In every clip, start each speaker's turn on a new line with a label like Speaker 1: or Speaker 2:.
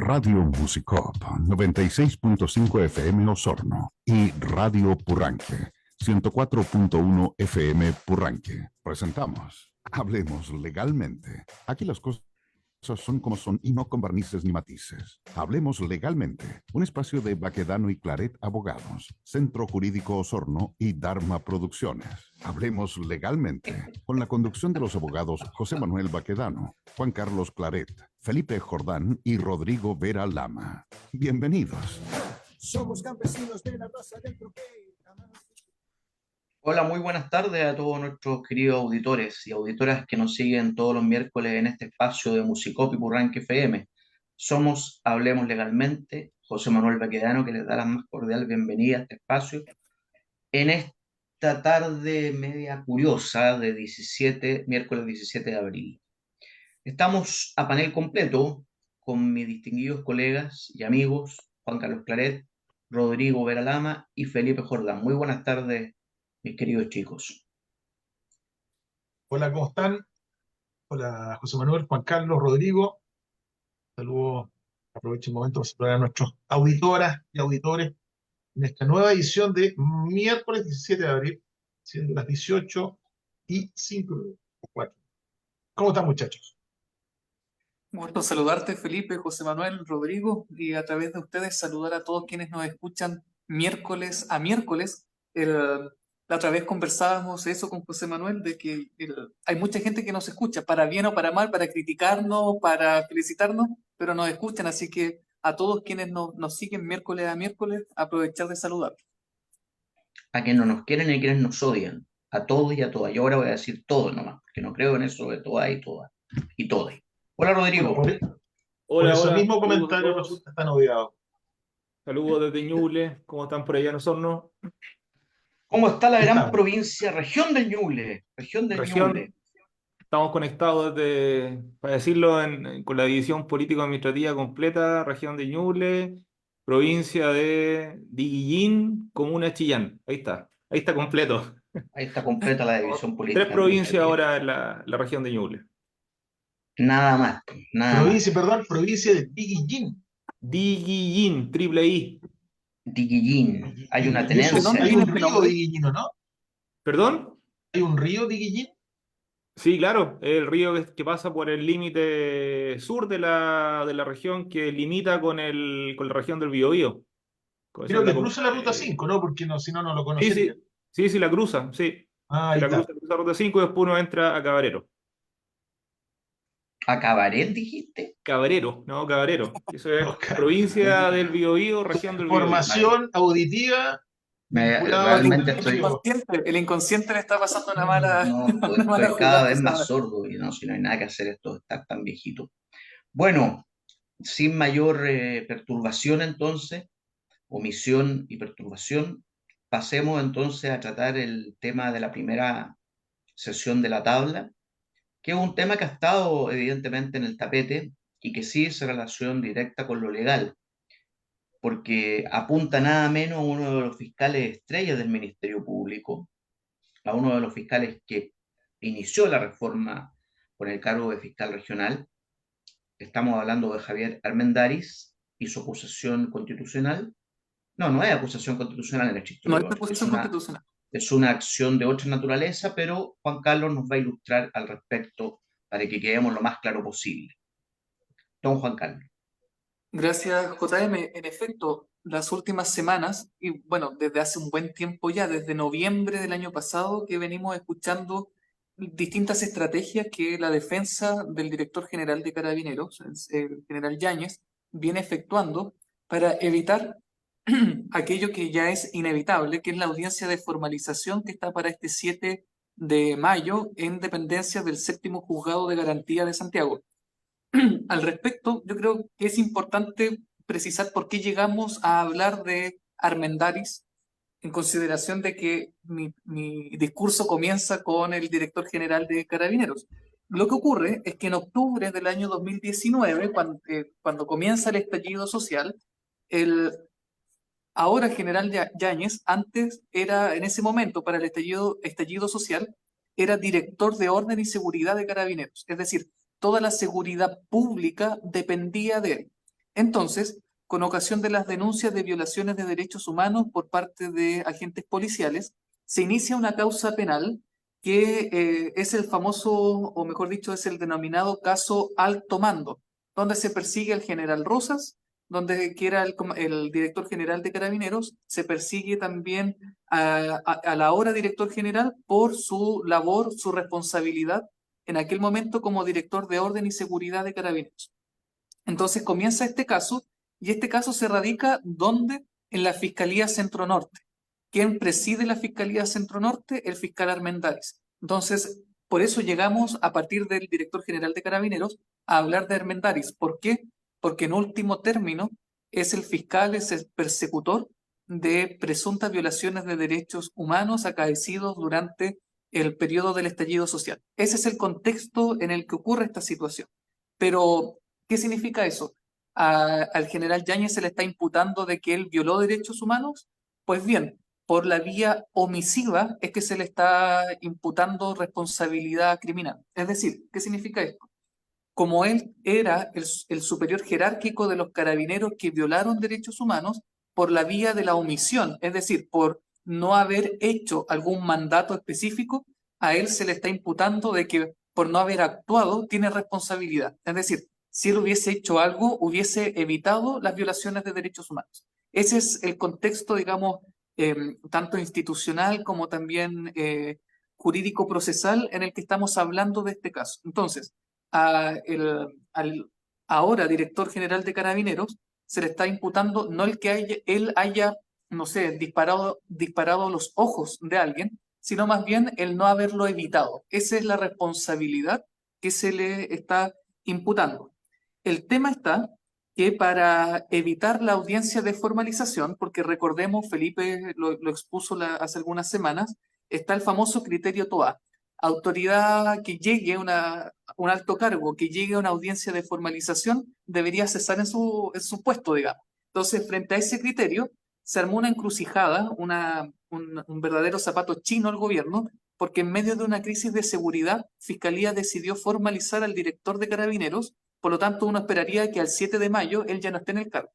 Speaker 1: Radio Musicop 96.5 FM Osorno y Radio Purranque 104.1 FM Purranque. Presentamos Hablemos Legalmente. Aquí las cosas son como son y no con barnices ni matices. Hablemos Legalmente, un espacio de Baquedano y Claret Abogados, Centro Jurídico Osorno y Dharma Producciones. Hablemos Legalmente, con la conducción de los abogados José Manuel Baquedano, Juan Carlos Claret, Felipe Jordán y Rodrigo Vera Lama. Bienvenidos.
Speaker 2: Somos campesinos de la raza del troquel.
Speaker 3: Hola, muy buenas tardes a todos nuestros queridos auditores y auditoras que nos siguen todos los miércoles en este espacio de Musicop y Purranque FM. Somos Hablemos Legalmente, José Manuel Baquedano, que les da la más cordial bienvenida a este espacio en esta tarde media curiosa de miércoles 17 de abril. Estamos a panel completo con mis distinguidos colegas y amigos Juan Carlos Claret, Rodrigo Vera Lama y Felipe Jordán. Muy buenas tardes, mis queridos chicos.
Speaker 2: Hola, ¿cómo están? Hola, José Manuel, Juan Carlos, Rodrigo. Saludos. Aprovecho el momento para saludar a nuestros auditoras y auditores en esta nueva edición de miércoles 17 de abril, siendo las 18:05. ¿Cómo están, muchachos?
Speaker 4: Gusto saludarte, Felipe, José Manuel, Rodrigo, y a través de ustedes saludar a todos quienes nos escuchan miércoles a miércoles. La otra vez conversábamos eso con José Manuel, de que hay mucha gente que nos escucha, para bien o para mal, para criticarnos, para felicitarnos, pero nos escuchan, así que a todos quienes nos siguen miércoles a miércoles, aprovechar de saludar.
Speaker 3: A quienes no nos quieren y a quienes nos odian, a todos y a todas. Yo ahora voy a decir todo nomás, porque no creo en eso de todas y todas y todas. Hola, Rodrigo.
Speaker 2: Por
Speaker 5: Hola,
Speaker 2: ese
Speaker 5: hola.
Speaker 2: mismo
Speaker 5: Saludos a
Speaker 2: comentario
Speaker 5: todos.
Speaker 2: resulta tan odiado.
Speaker 5: Saludos desde Ñuble. ¿Cómo están por allá en Osorno?
Speaker 3: ¿Cómo está la gran
Speaker 2: Estamos.
Speaker 3: provincia, región de Ñuble? Región de
Speaker 5: Región.
Speaker 3: Ñuble.
Speaker 5: Estamos conectados desde, para decirlo, con la división político-administrativa completa, región de Ñuble, provincia de Diguillín, comuna de Chillán. Ahí está completo.
Speaker 3: Ahí está completa la división política.
Speaker 5: Tres provincias ahora en la región de Ñuble.
Speaker 3: Nada más, nada
Speaker 2: Provincia de Diguillín.
Speaker 5: Diguillín, triple I.
Speaker 3: más. Diguillín. Hay una
Speaker 2: ¿Y eso?
Speaker 3: tenencia.
Speaker 2: Hay
Speaker 4: viene
Speaker 2: un
Speaker 4: este
Speaker 2: río
Speaker 4: nombre?
Speaker 2: Diguillín, ¿o no?
Speaker 5: ¿Perdón?
Speaker 2: ¿Hay un río Diguillín?
Speaker 5: Sí, claro, el río que pasa por el límite sur de la región que limita con la región del Biobío.
Speaker 2: Creo que cruza la ruta 5, ¿no? Porque no, si no, no lo
Speaker 5: Sí,
Speaker 2: conocería.
Speaker 5: sí, la cruza, sí.
Speaker 2: Ahí
Speaker 5: La
Speaker 2: está.
Speaker 5: cruza ruta 5 y después uno entra a Cabarero.
Speaker 3: ¿A Cabaret dijiste?
Speaker 5: Cabarero, no, Cabarero. Eso es
Speaker 2: Ok.
Speaker 5: provincia del Biobío, región del Biobío.
Speaker 2: Información auditiva vinculada al
Speaker 3: Realmente
Speaker 2: dispositivo.
Speaker 4: El inconsciente le está pasando una mala,
Speaker 3: No,
Speaker 4: una mala
Speaker 3: estoy cada
Speaker 4: jugada.
Speaker 3: vez más sordo y no, si no hay nada que hacer esto de estar tan viejito. Bueno, sin mayor perturbación entonces, omisión y perturbación, pasemos entonces a tratar el tema de la primera sesión de la tabla, que es un tema que ha estado evidentemente en el tapete y que sí se relaciona directa con lo legal, porque apunta nada menos a uno de los fiscales estrellas del Ministerio Público, a uno de los fiscales que inició la reforma con el cargo de fiscal regional. Estamos hablando de Javier Armendáriz y su acusación constitucional. No, no es acusación constitucional en el estricto
Speaker 4: No es
Speaker 3: rigor.
Speaker 4: posición constitucional.
Speaker 3: Es una acción de otra naturaleza, pero Juan Carlos nos va a ilustrar al respecto para que quedemos lo más claro posible. Don Juan Carlos.
Speaker 4: Gracias, JM. En efecto, las últimas semanas, y bueno, desde hace un buen tiempo ya, desde noviembre del año pasado, que venimos escuchando distintas estrategias que la defensa del director general de Carabineros, el general Yáñez, viene efectuando para evitar aquello que ya es inevitable, que es la audiencia de formalización que está para este 7 de mayo en dependencia del séptimo juzgado de garantía de Santiago. Al respecto, yo creo que es importante precisar por qué llegamos a hablar de Armendáriz, en consideración de que mi discurso comienza con el director general de Carabineros. Lo que ocurre es que en octubre del año 2019, cuando comienza el estallido social, el ahora general Yáñez, antes era, en ese momento, para el estallido social, era director de orden y seguridad de Carabineros. Es decir, toda la seguridad pública dependía de él. Entonces, con ocasión de las denuncias de violaciones de derechos humanos por parte de agentes policiales, se inicia una causa penal que es el famoso, o mejor dicho, es el denominado caso Alto Mando, donde se persigue al general Rosas, donde que era el director general de Carabineros, se persigue también a la ahora director general por su labor, su responsabilidad en aquel momento como director de orden y seguridad de Carabineros. Entonces comienza este caso y este caso se radica ¿dónde? En la Fiscalía Centro Norte. ¿Quién preside la Fiscalía Centro Norte? El fiscal Armendáriz. Entonces, por eso llegamos a partir del director general de Carabineros a hablar de Armendáriz. ¿Por qué? Porque en último término es el fiscal, es el persecutor de presuntas violaciones de derechos humanos acaecidos durante el periodo del estallido social. Ese es el contexto en el que ocurre esta situación. Pero ¿qué significa eso? ¿Al general Yáñez se le está imputando de que él violó derechos humanos? Pues bien, por la vía omisiva es que se le está imputando responsabilidad criminal. Es decir, ¿qué significa esto? Como él era el superior jerárquico de los carabineros que violaron derechos humanos, por la vía de la omisión, es decir, por no haber hecho algún mandato específico, a él se le está imputando de que por no haber actuado tiene responsabilidad. Es decir, si él hubiese hecho algo, hubiese evitado las violaciones de derechos humanos. Ese es el contexto, digamos, tanto institucional como también jurídico-procesal en el que estamos hablando de este caso. Entonces, al ahora director general de Carabineros se le está imputando no el que él haya, no sé, disparado los ojos de alguien, sino más bien el no haberlo evitado. Esa es la responsabilidad que se le está imputando. El tema está que para evitar la audiencia de formalización, porque recordemos, Felipe lo expuso hace algunas semanas, está el famoso criterio TOA. Autoridad que llegue, un alto cargo, que llegue a una audiencia de formalización, debería cesar en su puesto, digamos. Entonces, frente a ese criterio, se armó una encrucijada, un verdadero zapato chino al gobierno, porque en medio de una crisis de seguridad, Fiscalía decidió formalizar al director de Carabineros, por lo tanto uno esperaría que al 7 de mayo él ya no esté en el cargo.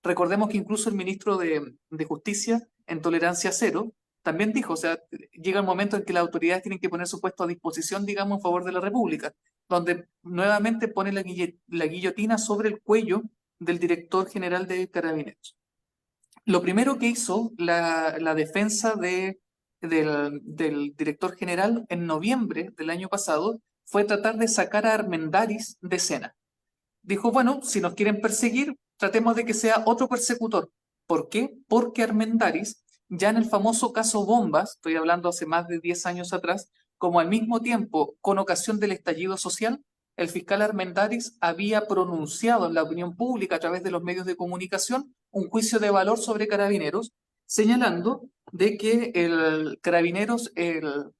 Speaker 4: Recordemos que incluso el ministro de Justicia, en tolerancia cero, también dijo, o sea, llega el momento en que las autoridades tienen que poner su puesto a disposición, digamos, en favor de la República, donde nuevamente pone la guillotina sobre el cuello del director general de Carabineros. Lo primero que hizo la defensa del director general en noviembre del año pasado fue tratar de sacar a Armendáriz de escena. Dijo, bueno, si nos quieren perseguir, tratemos de que sea otro persecutor. ¿Por qué? Porque Armendáriz, ya en el famoso caso Bombas, estoy hablando hace más de 10 años atrás, como al mismo tiempo, con ocasión del estallido social, el fiscal Armendáriz había pronunciado en la opinión pública a través de los medios de comunicación un juicio de valor sobre Carabineros, señalando de que el Carabineros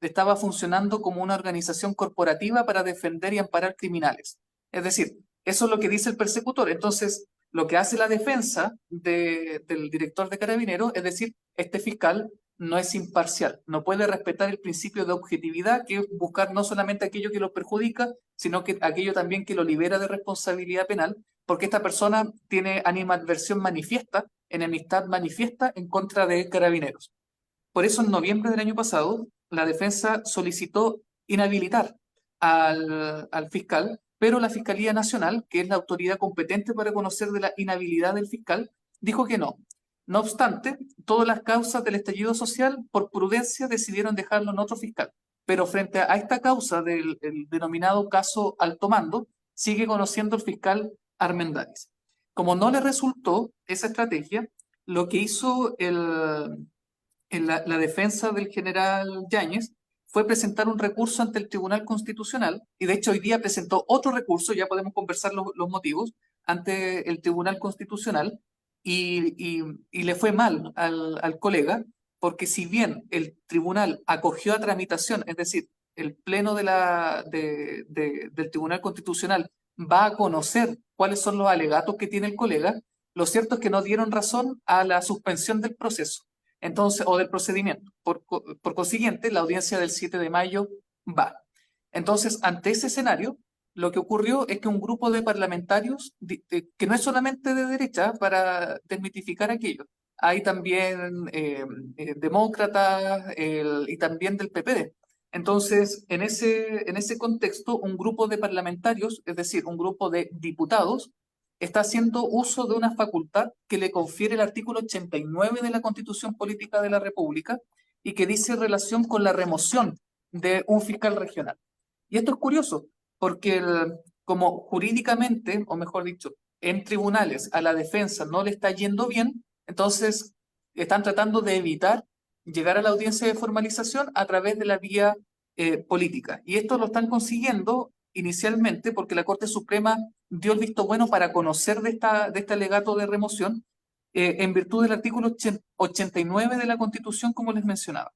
Speaker 4: estaba funcionando como una organización corporativa para defender y amparar criminales. Es decir, eso es lo que dice el persecutor. Entonces, lo que hace la defensa del director de Carabineros es decir, este fiscal no es imparcial, no puede respetar el principio de objetividad, que es buscar no solamente aquello que lo perjudica, sino que aquello también que lo libera de responsabilidad penal, porque esta persona tiene animadversión manifiesta, enemistad manifiesta en contra de Carabineros. Por eso, en noviembre del año pasado, la defensa solicitó inhabilitar al fiscal, pero la Fiscalía Nacional, que es la autoridad competente para conocer de la inhabilidad del fiscal, dijo que no. No obstante, todas las causas del estallido social, por prudencia, decidieron dejarlo en otro fiscal. Pero frente a esta causa del denominado caso Alto Mando, sigue conociendo el fiscal Armendáriz. Como no le resultó esa estrategia, lo que hizo la defensa del general Yáñez fue presentar un recurso ante el Tribunal Constitucional, y de hecho hoy día presentó otro recurso, ya podemos conversar los motivos, ante el Tribunal Constitucional, y le fue mal al colega, porque si bien el tribunal acogió a tramitación, es decir, el Pleno del Tribunal Constitucional va a conocer cuáles son los alegatos que tiene el colega, lo cierto es que no dieron razón a la suspensión del proceso. Entonces, o del procedimiento. Por consiguiente, la audiencia del 7 de mayo va. Entonces, ante ese escenario, lo que ocurrió es que un grupo de parlamentarios, que no es solamente de derecha, para desmitificar aquello, hay también demócratas y también del PPD. Entonces, en ese contexto, un grupo de parlamentarios, es decir, un grupo de diputados, está haciendo uso de una facultad que le confiere el artículo 89 de la Constitución Política de la República y que dice relación con la remoción de un fiscal regional. Y esto es curioso, porque como jurídicamente, o mejor dicho, en tribunales a la defensa no le está yendo bien, entonces están tratando de evitar llegar a la audiencia de formalización a través de la vía política. Y esto lo están consiguiendo inicialmente porque la Corte Suprema dio el visto bueno para conocer de este alegato de remoción en virtud del artículo 89 de la Constitución, como les mencionaba.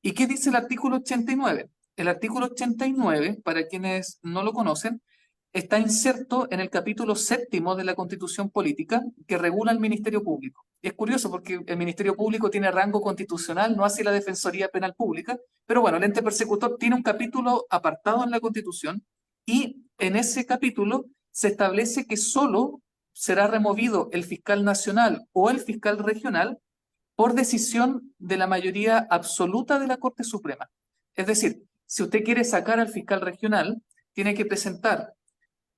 Speaker 4: ¿Y qué dice el artículo 89? El artículo 89, para quienes no lo conocen, está inserto en el capítulo 7º de la Constitución Política que regula el Ministerio Público. Y es curioso porque el Ministerio Público tiene rango constitucional, no hace la Defensoría Penal Pública, pero bueno, el ente persecutor tiene un capítulo apartado en la Constitución y en ese capítulo se establece que solo será removido el fiscal nacional o el fiscal regional por decisión de la mayoría absoluta de la Corte Suprema. Es decir, si usted quiere sacar al fiscal regional, tiene que presentar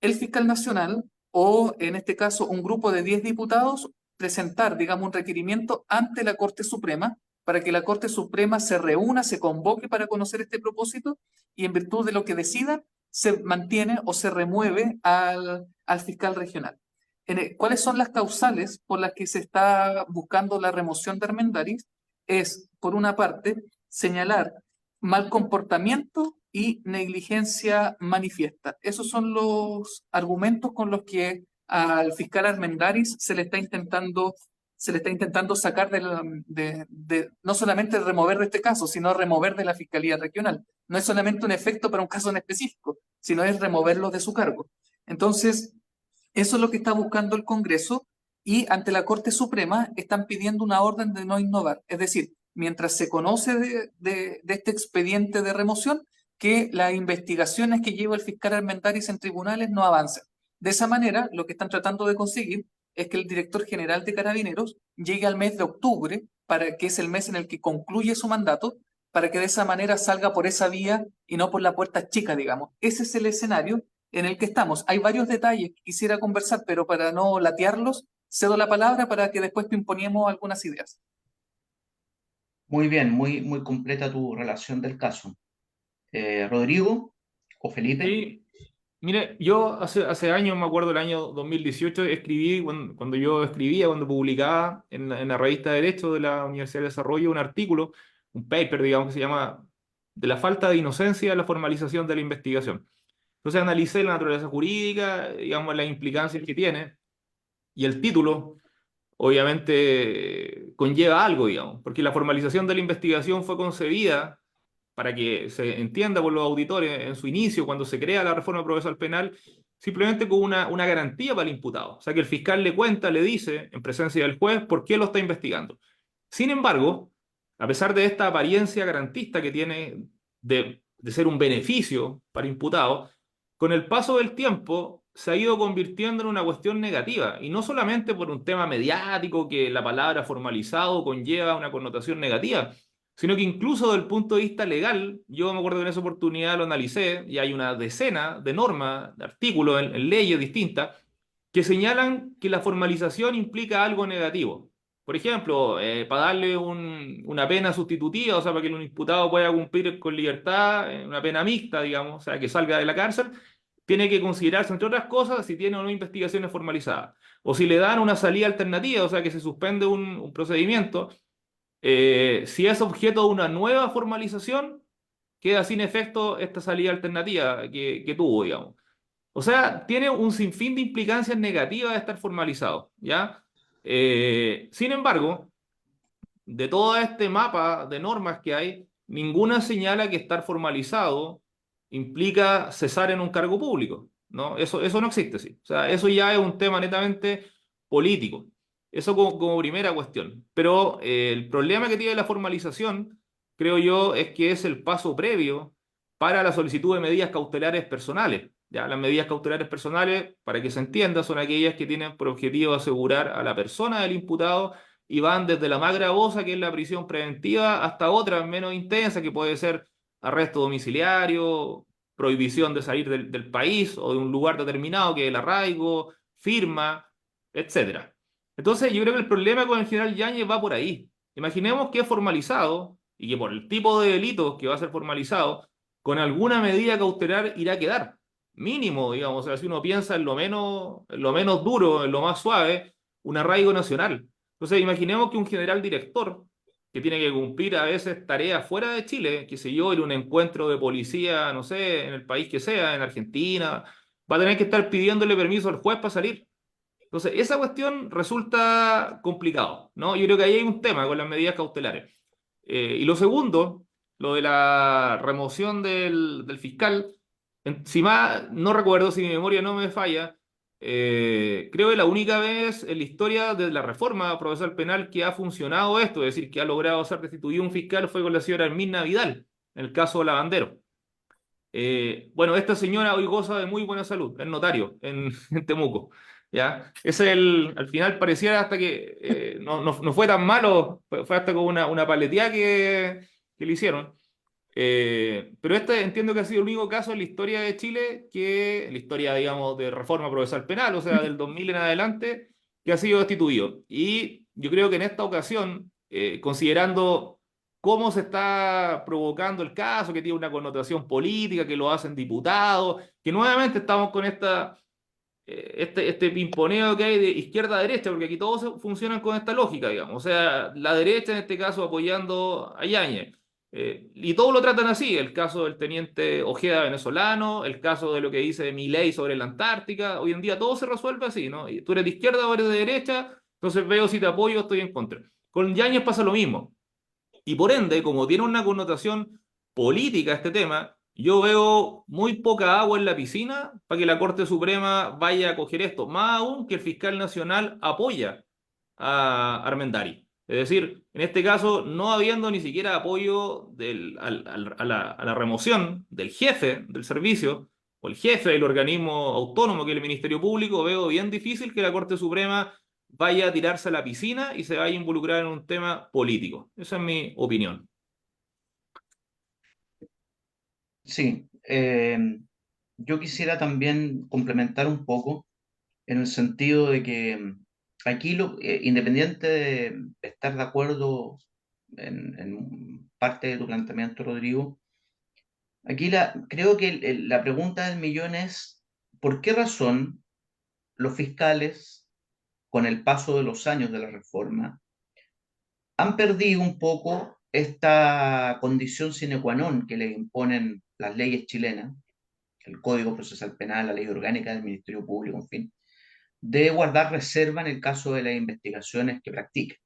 Speaker 4: el fiscal nacional o, en este caso, un grupo de 10 diputados, presentar, digamos, un requerimiento ante la Corte Suprema para que la Corte Suprema se reúna, se convoque para conocer este propósito y en virtud de lo que decida, se mantiene o se remueve al fiscal regional. ¿Cuáles son las causales por las que se está buscando la remoción de Armendáriz? Es, por una parte, señalar mal comportamiento y negligencia manifiesta. Esos son los argumentos con los que al fiscal Armendáriz se le está intentando sacar no solamente remover de este caso, sino remover de la Fiscalía Regional. No es solamente un efecto para un caso en específico, sino es removerlo de su cargo. Entonces, eso es lo que está buscando el Congreso y ante la Corte Suprema están pidiendo una orden de no innovar. Es decir, mientras se conoce de este expediente de remoción, que las investigaciones que lleva el fiscal Armendáriz en tribunales no avancen. De esa manera, lo que están tratando de conseguir es que el director general de Carabineros llegue al mes de octubre, que es el mes en el que concluye su mandato, para que de esa manera salga por esa vía y no por la puerta chica, digamos. Ese es el escenario en el que estamos. Hay varios detalles que quisiera conversar, pero para no latearlos, cedo la palabra para que después imponiemos algunas ideas.
Speaker 3: Muy bien, muy completa tu relación del caso. Rodrigo o Felipe.
Speaker 5: Sí, mire, yo hace años, me acuerdo el año 2018, escribí, cuando publicaba en la revista de Derecho de la Universidad de Desarrollo, un artículo, un paper, digamos, que se llama "De la falta de inocencia a la formalización de la investigación". Entonces analicé la naturaleza jurídica, digamos, las implicancias que tiene, y el título obviamente conlleva algo, digamos, porque la formalización de la investigación fue concebida para que se entienda por los auditores en su inicio, cuando se crea la reforma procesal penal, simplemente con una garantía para el imputado. O sea, que el fiscal le cuenta, le dice, en presencia del juez, por qué lo está investigando. Sin embargo, a pesar de esta apariencia garantista que tiene de ser un beneficio para el imputado, con el paso del tiempo se ha ido convirtiendo en una cuestión negativa, y no solamente por un tema mediático que la palabra formalizado conlleva una connotación negativa, sino que incluso desde el punto de vista legal, yo me acuerdo que en esa oportunidad lo analicé, y hay una decena de normas, de artículos en leyes distintas, que señalan que la formalización implica algo negativo. Por ejemplo, para darle una pena sustitutiva, o sea, para que un imputado pueda cumplir con libertad, una pena mixta, digamos, o sea, que salga de la cárcel, tiene que considerarse, entre otras cosas, si tiene o no investigaciones formalizadas. O si le dan una salida alternativa, o sea, que se suspende un procedimiento, si es objeto de una nueva formalización, queda sin efecto esta salida alternativa que tuvo, digamos. O sea, tiene un sinfín de implicancias negativas de estar formalizado, ¿ya? Sin embargo, de todo este mapa de normas que hay, ninguna señala que estar formalizado implica cesar en un cargo público, ¿no? Eso no existe, sí. O sea, eso ya es un tema netamente político. Eso como primera cuestión. Pero el problema que tiene la formalización, creo yo, es que es el paso previo para la solicitud de medidas cautelares personales. ¿ya? Las medidas cautelares personales, para que se entienda, son aquellas que tienen por objetivo asegurar a la persona del imputado y van desde la más gravosa, que es la prisión preventiva, hasta otras menos intensas, que puede ser arresto domiciliario, prohibición de salir del país o de un lugar determinado, que es el arraigo, firma, etcétera. Entonces, yo creo que el problema con el general Yáñez va por ahí. Imaginemos que es formalizado y que por el tipo de delitos que va a ser formalizado, con alguna medida cautelar irá a quedar. Mínimo, digamos, o sea, si uno piensa en lo menos duro, en lo más suave, un arraigo nacional. Entonces, imaginemos que un general director que tiene que cumplir a veces tareas fuera de Chile, qué sé yo, en un encuentro de policía, no sé, en el país que sea, en Argentina, va a tener que estar pidiéndole permiso al juez para salir. Entonces, esa cuestión resulta complicado, ¿no? Yo creo que ahí hay un tema con las medidas cautelares. Y lo segundo, lo de la remoción del fiscal, si más no recuerdo, si mi memoria no me falla, creo que la única vez en la historia de la reforma procesal penal que ha funcionado esto, es decir, que ha logrado ser destituido un fiscal, fue con la señora Hermina Vidal, en el caso Lavandero. Bueno, esta señora hoy goza de muy buena salud, es notario en Temuco. ¿Ya? Al final pareciera hasta que no fue tan malo, fue hasta con una paleteada que le hicieron. Pero este entiendo que ha sido el único caso en la historia de Chile, en la historia, digamos, de reforma procesal penal, o sea, del 2000 en adelante, que ha sido destituido. Y yo creo que en esta ocasión, considerando cómo se está provocando el caso, que tiene una connotación política, que lo hacen diputados, que nuevamente estamos con este pimponeo que hay de izquierda a derecha, porque aquí todos funcionan con esta lógica, digamos. O sea, la derecha en este caso apoyando a Yáñez. Y todos lo tratan así, el caso del teniente Ojeda venezolano, el caso de lo que dice Milei sobre la Antártica. Hoy en día todo se resuelve así, ¿no? Y tú eres de izquierda o eres de derecha, entonces veo si te apoyo o estoy en contra. Con Yáñez pasa lo mismo. Y por ende, como tiene una connotación política este tema, yo veo muy poca agua en la piscina para que la Corte Suprema vaya a coger esto, más aún que el fiscal nacional apoya a Armendari. Es decir, en este caso, no habiendo ni siquiera apoyo a la remoción del jefe del servicio o el jefe del organismo autónomo que es el Ministerio Público, veo bien difícil que la Corte Suprema vaya a tirarse a la piscina y se vaya a involucrar en un tema político. Esa es mi opinión.
Speaker 3: Sí, yo quisiera también complementar un poco en el sentido de que aquí, independiente de estar de acuerdo en parte de tu planteamiento, Rodrigo, aquí creo que la pregunta del millón es, ¿por qué razón los fiscales, con el paso de los años de la reforma, han perdido un poco esta condición sine qua non que le imponen las leyes chilenas, el Código Procesal Penal, la Ley Orgánica del Ministerio Público, en fin, de guardar reserva en el caso de las investigaciones que practica?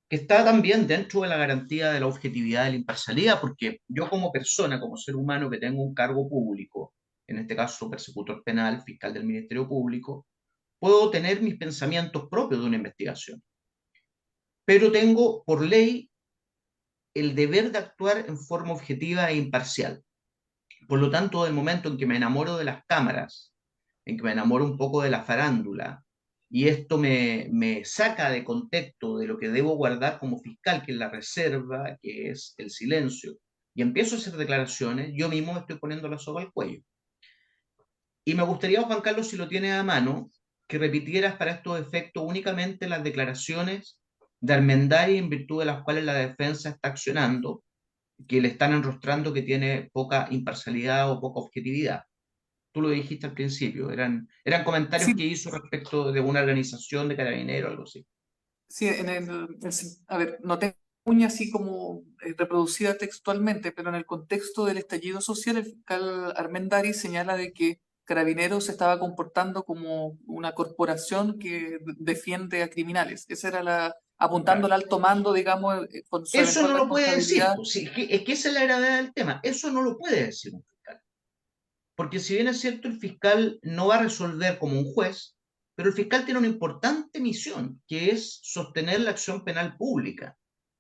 Speaker 3: Que está también dentro de la garantía de la objetividad, de la imparcialidad, porque yo como persona, como ser humano que tengo un cargo público, en este caso persecutor penal, fiscal del Ministerio Público, puedo tener mis pensamientos propios de una investigación, pero tengo por ley el deber de actuar en forma objetiva e imparcial. Por lo tanto, del momento en que me enamoro de las cámaras, en que me enamoro un poco de la farándula, y esto me saca de contexto de lo que debo guardar como fiscal, que es la reserva, que es el silencio, y empiezo a hacer declaraciones, yo mismo me estoy poniendo la soga al cuello. Y me gustaría, Juan Carlos, si lo tienes a mano, que repitieras para estos efectos únicamente las declaraciones de Armendari en virtud de las cuales la defensa está accionando, que le están enrostrando que tiene poca imparcialidad o poca objetividad. Tú lo dijiste al principio, eran comentarios
Speaker 4: Sí,
Speaker 3: que hizo respecto de una organización de carabineros o algo así.
Speaker 4: sí, a ver, no tengo uña así como reproducida textualmente, pero en el contexto del estallido social, el fiscal Armendari señala de que Carabineros se estaba comportando como una corporación que defiende a criminales. Esa era apuntando
Speaker 3: Claro.
Speaker 4: al alto mando, digamos, con su
Speaker 3: Eso
Speaker 4: eventual
Speaker 3: no lo puede decir,
Speaker 4: responsabilidad.
Speaker 3: pues, sí, es que esa es la gravedad del tema, eso no lo puede decir un fiscal. Porque si bien es cierto, el fiscal no va a resolver como un juez, pero el fiscal tiene una importante misión, que es sostener la acción penal pública,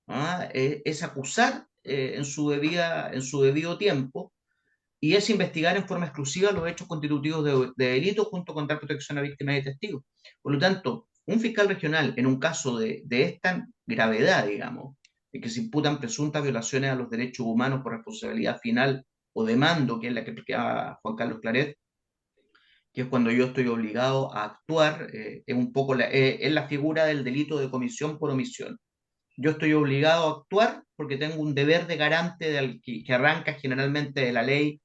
Speaker 3: ¿ah? Es acusar en su debido tiempo, y es investigar en forma exclusiva los hechos constitutivos de delito junto con dar protección a víctimas y testigos. Por lo tanto, un fiscal regional, en un caso de esta gravedad, digamos, en que se imputan presuntas violaciones a los derechos humanos por responsabilidad final o de mando, que es la que explicaba Juan Carlos Claret, que es cuando yo estoy obligado a actuar, es un poco es la figura del delito de comisión por omisión. Yo estoy obligado a actuar porque tengo un deber de garante que arranca generalmente de la ley,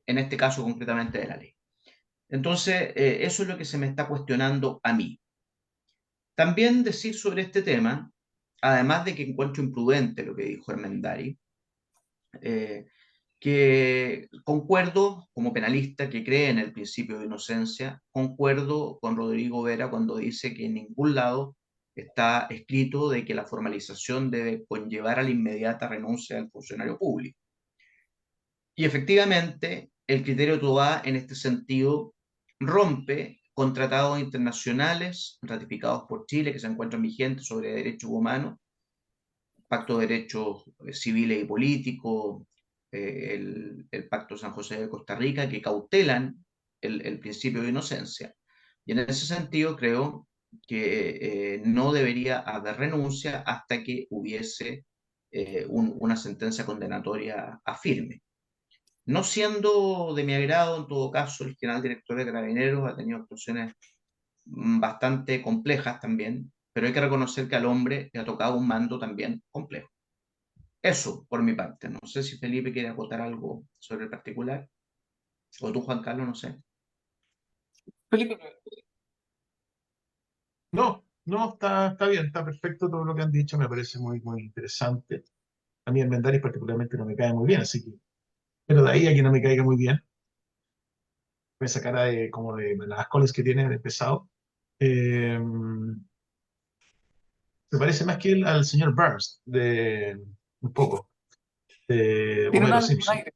Speaker 3: en este caso concretamente de la ley. Entonces, eso es lo que se me está cuestionando a mí. También decir sobre este tema, además de que encuentro imprudente lo que dijo Armendari, que concuerdo como penalista que cree en el principio de inocencia, concuerdo con Rodrigo Vera cuando dice que en ningún lado está escrito de que la formalización debe conllevar a la inmediata renuncia del funcionario público. Y efectivamente, el criterio Toá en este sentido rompe con tratados internacionales ratificados por Chile que se encuentran vigentes sobre derechos humanos, Pacto de Derechos Civiles y Políticos, el Pacto San José de Costa Rica, que cautelan el principio de inocencia. Y en ese sentido creo que no debería haber renuncia hasta que hubiese una sentencia condenatoria a firme. No siendo de mi agrado, en todo caso, el general director de Carabineros ha tenido actuaciones bastante complejas también, pero hay que reconocer que al hombre le ha tocado un mando también complejo. Eso, por mi parte. No sé si Felipe quiere acotar algo sobre el particular, o tú, Juan Carlos, no sé.
Speaker 4: Felipe,
Speaker 2: No, no, está bien, está perfecto todo lo que han dicho, me parece muy, muy interesante. A mí el Mendaris particularmente no me cae muy bien, así que, pero de ahí a que no me caiga muy bien, con esa cara de, como de las coles que tiene de pesado, eh, se parece más que él al señor Burns, de un poco, de
Speaker 4: tiene
Speaker 2: Homero
Speaker 4: un
Speaker 2: Simpson.
Speaker 4: aire.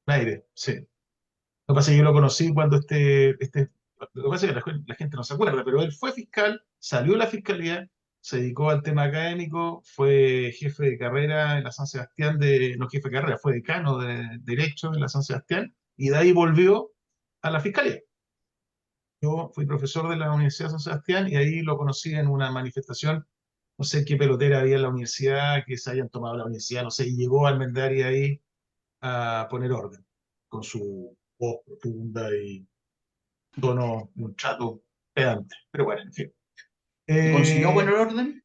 Speaker 2: Un aire, sí. Lo que pasa es que yo lo conocí cuando lo que pasa es que la gente no se acuerda, pero él fue fiscal, salió de la fiscalía, se dedicó al tema académico, fue jefe de carrera en la San Sebastián, no jefe de carrera, fue decano de Derecho en la San Sebastián, y de ahí volvió a la fiscalía. Yo fui profesor de la Universidad de San Sebastián y ahí lo conocí en una manifestación, no sé qué pelotera había en la universidad, que se hayan tomado la universidad, no sé, y llegó Almendari ahí a poner orden, con su voz profunda y tono, un trato pedante. Pero bueno, en fin.
Speaker 3: ¿Y consiguió
Speaker 2: Eh,
Speaker 3: poner orden?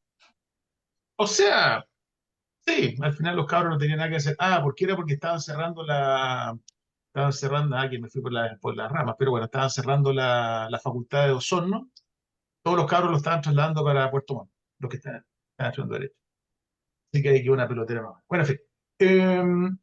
Speaker 2: o sea, sí, al final los cabros no tenían nada que hacer. Ah, ¿por qué era? Porque estaban cerrando, que me fui por las ramas, pero bueno, estaban cerrando la facultad de Osorno. Todos los cabros lo estaban trasladando para Puerto Montt, los que estaban estudiando Derecho. Así que ahí quedó una pelotera más. Bueno, en fin.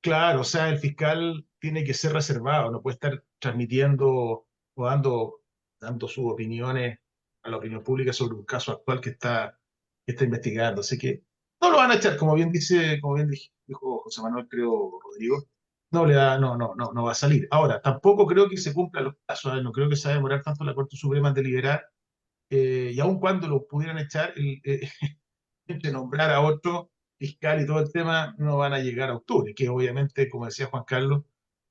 Speaker 2: Claro, o sea, el fiscal tiene que ser reservado, no puede estar transmitiendo o dando sus opiniones a la opinión pública sobre un caso actual que está investigando. Así que no lo van a echar, dijo José Manuel, creo, Rodrigo, no va a salir. Ahora, tampoco creo que se cumplan los plazos, no creo que se vaya a demorar tanto la Corte Suprema en deliberar, y aun cuando lo pudieran echar, de nombrar a otro fiscal y todo el tema, no van a llegar a octubre, que obviamente, como decía Juan Carlos,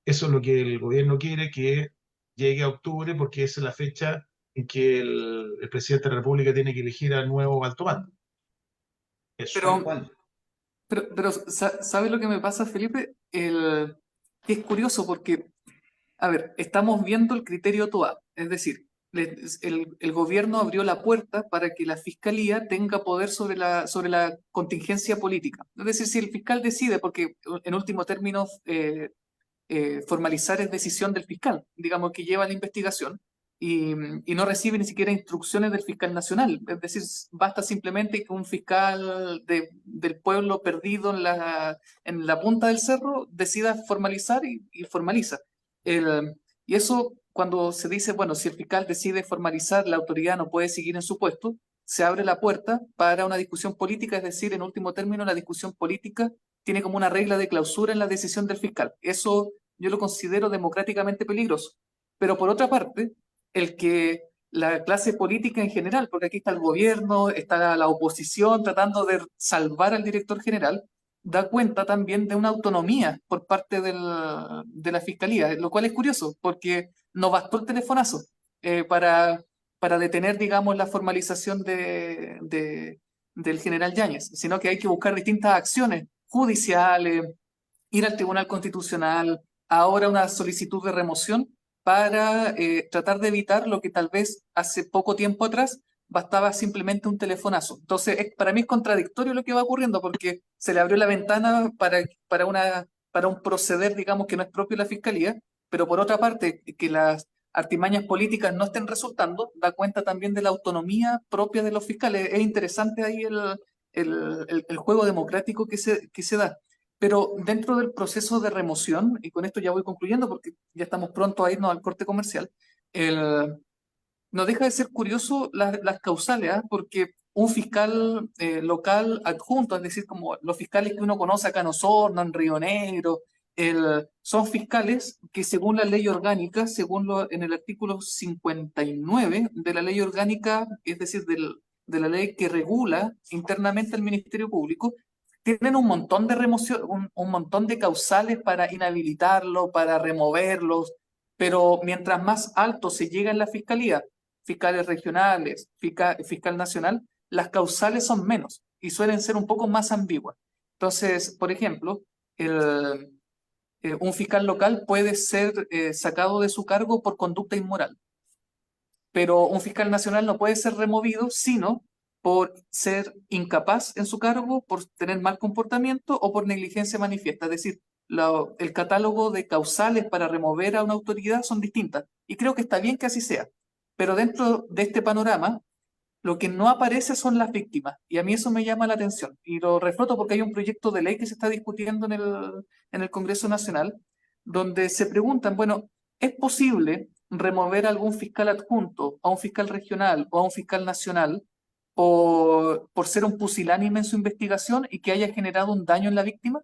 Speaker 2: eso es lo que el gobierno quiere, que llegue a octubre, porque esa es la fecha en que el presidente de la República tiene que elegir al nuevo alto mando. Eso.
Speaker 3: Tal
Speaker 4: Pero,
Speaker 3: cual.
Speaker 4: ¿sabes lo que me pasa, Felipe? Que es curioso porque, a ver, estamos viendo el criterio TOA, es decir, el gobierno abrió la puerta para que la fiscalía tenga poder sobre la contingencia política. Es decir, si el fiscal decide, porque en último término formalizar es decisión del fiscal, digamos, que lleva la investigación y, y no recibe ni siquiera instrucciones del fiscal nacional. Es decir, basta simplemente que un fiscal del pueblo perdido en la punta del cerro decida formalizar y formaliza. Y eso, cuando se dice, bueno, si el fiscal decide formalizar, la autoridad no puede seguir en su puesto, se abre la puerta para una discusión política, es decir, en último término, la discusión política tiene como una regla de clausura en la decisión del fiscal. Eso yo lo considero democráticamente peligroso. Pero por otra parte, el que la clase política en general, porque aquí está el gobierno, está la oposición tratando de salvar al director general, da cuenta también de una autonomía por parte de la fiscalía, lo cual es curioso, porque no bastó el telefonazo para detener, digamos, la formalización del general Yáñez, sino que hay que buscar distintas acciones judiciales, ir al Tribunal Constitucional, ahora una solicitud de remoción para tratar de evitar lo que tal vez hace poco tiempo atrás bastaba simplemente un telefonazo. Entonces, para mí es contradictorio lo que va ocurriendo porque se le abrió la ventana para un proceder, digamos, que no es propio de la Fiscalía, pero por otra parte, que las artimañas políticas no estén resultando, da cuenta también de la autonomía propia de los fiscales. Es interesante ahí el juego democrático que se da. Pero dentro del proceso de remoción, y con esto ya voy concluyendo porque ya estamos pronto a irnos al corte comercial, el, no deja de ser curioso las causales, ¿ah? Porque un fiscal local adjunto, es decir, como los fiscales que uno conoce acá en Osorno, en Río Negro, son fiscales que según la ley orgánica, en el artículo 59 de la ley orgánica, es decir, de la ley que regula internamente el Ministerio Público, tienen un montón de remoción, un montón de causales para inhabilitarlo, para removerlos, pero mientras más alto se llega en la fiscalía, fiscales regionales, fiscal nacional, las causales son menos y suelen ser un poco más ambiguas. Entonces, por ejemplo, un fiscal local puede ser sacado de su cargo por conducta inmoral, pero un fiscal nacional no puede ser removido sino por ser incapaz en su cargo, por tener mal comportamiento o por negligencia manifiesta. Es decir, el catálogo de causales para remover a una autoridad son distintas y creo que está bien que así sea. Pero dentro de este panorama, lo que no aparece son las víctimas y a mí eso me llama la atención y lo refloto porque hay un proyecto de ley que se está discutiendo en el Congreso Nacional donde se preguntan, bueno, ¿es posible remover a algún fiscal adjunto, a un fiscal regional o a un fiscal nacional por ser un pusilánime en su investigación y que haya generado un daño en la víctima?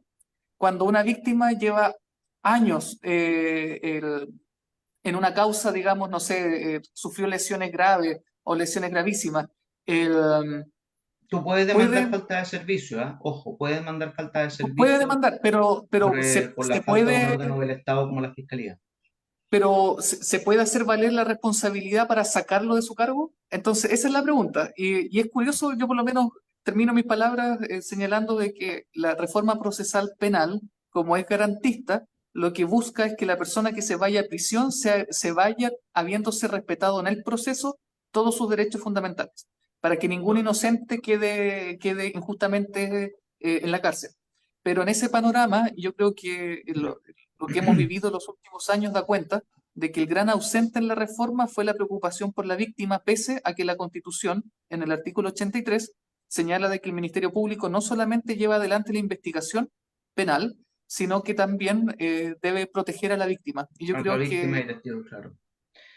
Speaker 4: Cuando una víctima lleva años en una causa, digamos, no sé, sufrió lesiones graves o lesiones gravísimas, el,
Speaker 3: Tú puedes demandar
Speaker 4: puede,
Speaker 3: falta de servicio, ¿ah? Ojo, puedes demandar falta de
Speaker 4: puede
Speaker 3: servicio
Speaker 4: demandar,
Speaker 3: por la falta de un órgano del Estado como la Fiscalía.
Speaker 4: pero se puede hacer valer la responsabilidad para sacarlo de su cargo. Entonces, esa es la pregunta. Y es curioso, yo por lo menos termino mis palabras señalando de que la reforma procesal penal, como es garantista, lo que busca es que la persona que se vaya a prisión se vaya habiéndose respetado en el proceso todos sus derechos fundamentales, para que ningún inocente quede injustamente en la cárcel. Pero en ese panorama, yo creo que lo que hemos vivido en los últimos años da cuenta de que el gran ausente en la reforma fue la preocupación por la víctima, pese a que la Constitución, en el artículo 83, señala de que el Ministerio Público no solamente lleva adelante la investigación penal, sino que también debe proteger a la víctima. Y yo
Speaker 3: A la
Speaker 4: creo
Speaker 3: víctima
Speaker 4: que,
Speaker 3: y testigo, claro.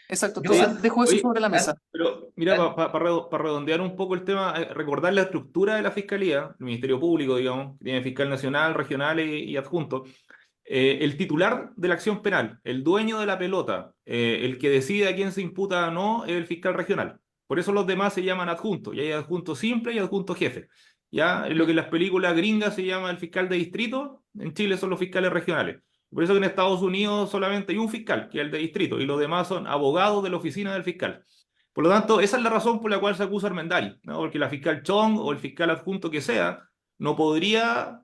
Speaker 4: exacto,
Speaker 3: Yo,
Speaker 4: entonces dejo eso
Speaker 5: Oye,
Speaker 4: sobre la mesa.
Speaker 5: pero mira, para redondear un poco el tema, recordar la estructura de la Fiscalía, el Ministerio Público, digamos, que tiene fiscal nacional, regional y adjunto. El titular de la acción penal, el dueño de la pelota, el que decide a quién se imputa o no, es el fiscal regional. Por eso los demás se llaman adjuntos. Y hay adjunto simple y adjunto jefe. Ya lo que en las películas gringas se llama el fiscal de distrito, en Chile son los fiscales regionales. Por eso que en Estados Unidos solamente hay un fiscal, que es el de distrito, y los demás son abogados de la oficina del fiscal. Por lo tanto, esa es la razón por la cual se acusa a Armendari, ¿no? Porque la fiscal Chong o el fiscal adjunto que sea no podría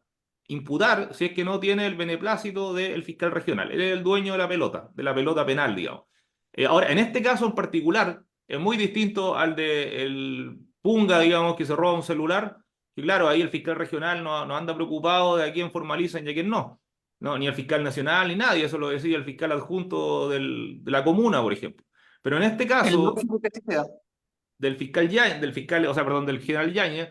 Speaker 5: imputar si es que no tiene el beneplácito del fiscal regional. Él es el dueño de la pelota penal, digamos. Ahora, en este caso en particular, es muy distinto al de el Punga, digamos, que se roba un celular, y claro, ahí el fiscal regional no anda preocupado de a quién formalizan y a quién no. No, ni el fiscal nacional ni nadie, eso lo decide el fiscal adjunto de la comuna, por ejemplo. Pero en este
Speaker 4: El
Speaker 5: caso,
Speaker 4: lógico que así sea.
Speaker 5: o sea, perdón, del general Yáñez,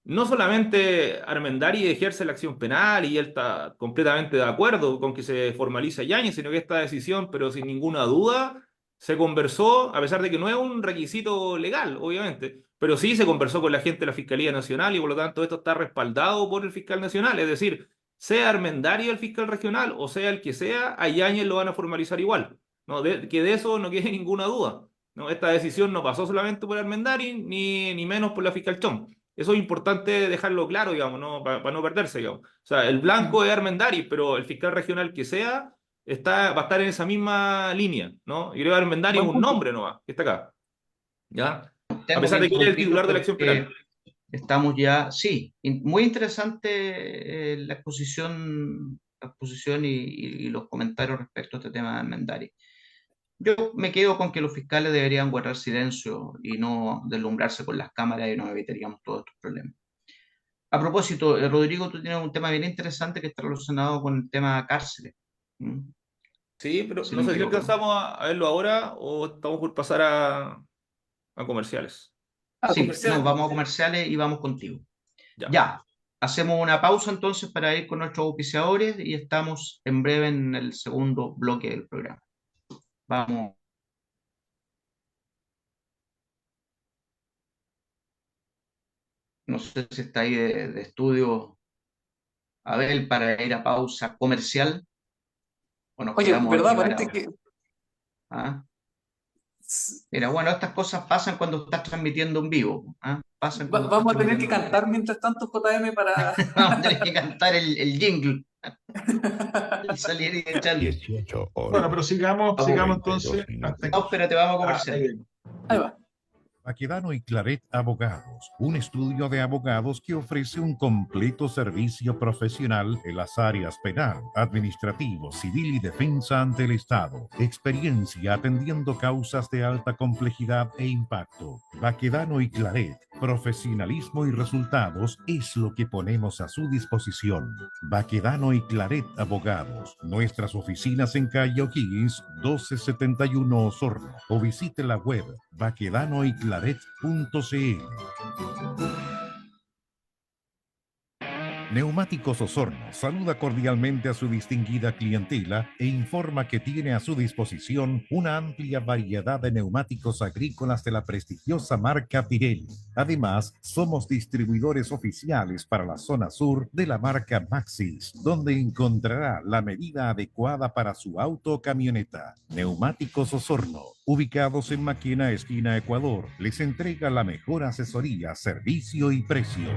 Speaker 5: no solamente Armendari ejerce la acción penal y él está completamente de acuerdo con que se formalice Yáñez, sino que esta decisión, pero sin ninguna duda, se conversó, a pesar de que no es un requisito legal, obviamente, pero sí se conversó con la gente de la Fiscalía Nacional y por lo tanto esto está respaldado por el fiscal nacional, es decir, sea Armendari el fiscal regional o sea el que sea, a Yáñez lo van a formalizar igual, ¿no? Que de eso no quede ninguna duda. ¿No? Esta decisión no pasó solamente por Armendari, ni menos por la fiscal Chong. Eso es importante dejarlo claro, digamos, ¿no? Para no perderse, digamos. O sea, el blanco es Armendáriz, pero el fiscal regional que sea va a estar en esa misma línea, ¿no? Y creo que Armendáriz es
Speaker 4: Buen
Speaker 5: un
Speaker 4: punto.
Speaker 5: nombre nomás, que está acá, ¿ya? A
Speaker 3: Tengo que
Speaker 5: pesar de que él es el
Speaker 3: interrumpirlo
Speaker 5: titular de la acción
Speaker 3: porque
Speaker 5: penal.
Speaker 3: estamos ya, sí, muy interesante la exposición y los comentarios respecto a este tema de Armendáriz. Yo me quedo con que los fiscales deberían guardar silencio y no deslumbrarse con las cámaras y nos evitaríamos todos estos problemas. A propósito, Rodrigo, tú tienes un tema bien interesante que está relacionado con el tema cárceles. ¿Mm?
Speaker 5: Sí, pero
Speaker 3: Si
Speaker 5: no
Speaker 3: no me
Speaker 5: sé si
Speaker 3: equivoco.
Speaker 5: alcanzamos a verlo ahora o estamos por pasar a comerciales.
Speaker 3: Sí, nos
Speaker 4: Comercial.
Speaker 3: vamos a comerciales y vamos contigo.
Speaker 5: Ya.
Speaker 3: Ya, hacemos una pausa entonces para ir con nuestros auspiciadores y estamos en breve en el segundo bloque del programa. Vamos. No sé si está ahí de estudio, Abel, para ir a pausa comercial o nos
Speaker 4: Oye,
Speaker 3: quedamos aquí
Speaker 4: ¿verdad? Parece
Speaker 3: varados.
Speaker 4: que
Speaker 3: ¿Ah? Mira, bueno, estas cosas pasan cuando estás transmitiendo en vivo. ¿Ah? Pasan cuando estás
Speaker 4: vamos a tener que
Speaker 3: transmitiendo en vivo.
Speaker 4: cantar mientras tanto, JM, para...
Speaker 3: Vamos a tener que cantar el jingle y salir y echando.
Speaker 6: 18
Speaker 2: Bueno,
Speaker 6: horas,
Speaker 2: pero sigamos
Speaker 6: 42
Speaker 2: entonces hasta
Speaker 3: No,
Speaker 6: minutos.
Speaker 3: espérate, vamos a
Speaker 2: ahí
Speaker 3: comercial.
Speaker 2: viene.
Speaker 4: Ahí va.
Speaker 1: Baquedano y Claret Abogados, un estudio de abogados que ofrece un completo servicio profesional en las áreas penal, administrativo, civil y defensa ante el Estado. Experiencia atendiendo causas de alta complejidad e impacto. Baquedano y Claret, profesionalismo y resultados es lo que ponemos a su disposición. Baquedano y Claret Abogados, nuestras oficinas en calle O'Higgins 1271 Osorno, o visite la web baquedanoyclaret.cl. Neumáticos Osorno saluda cordialmente a su distinguida clientela e informa que tiene a su disposición una amplia variedad de neumáticos agrícolas de la prestigiosa marca Pirelli. Además, somos distribuidores oficiales para la zona sur de la marca Maxxis, donde encontrará la medida adecuada para su auto o camioneta. Neumáticos Osorno, ubicados en Maquena, esquina Ecuador, les entrega la mejor asesoría, servicio y precio.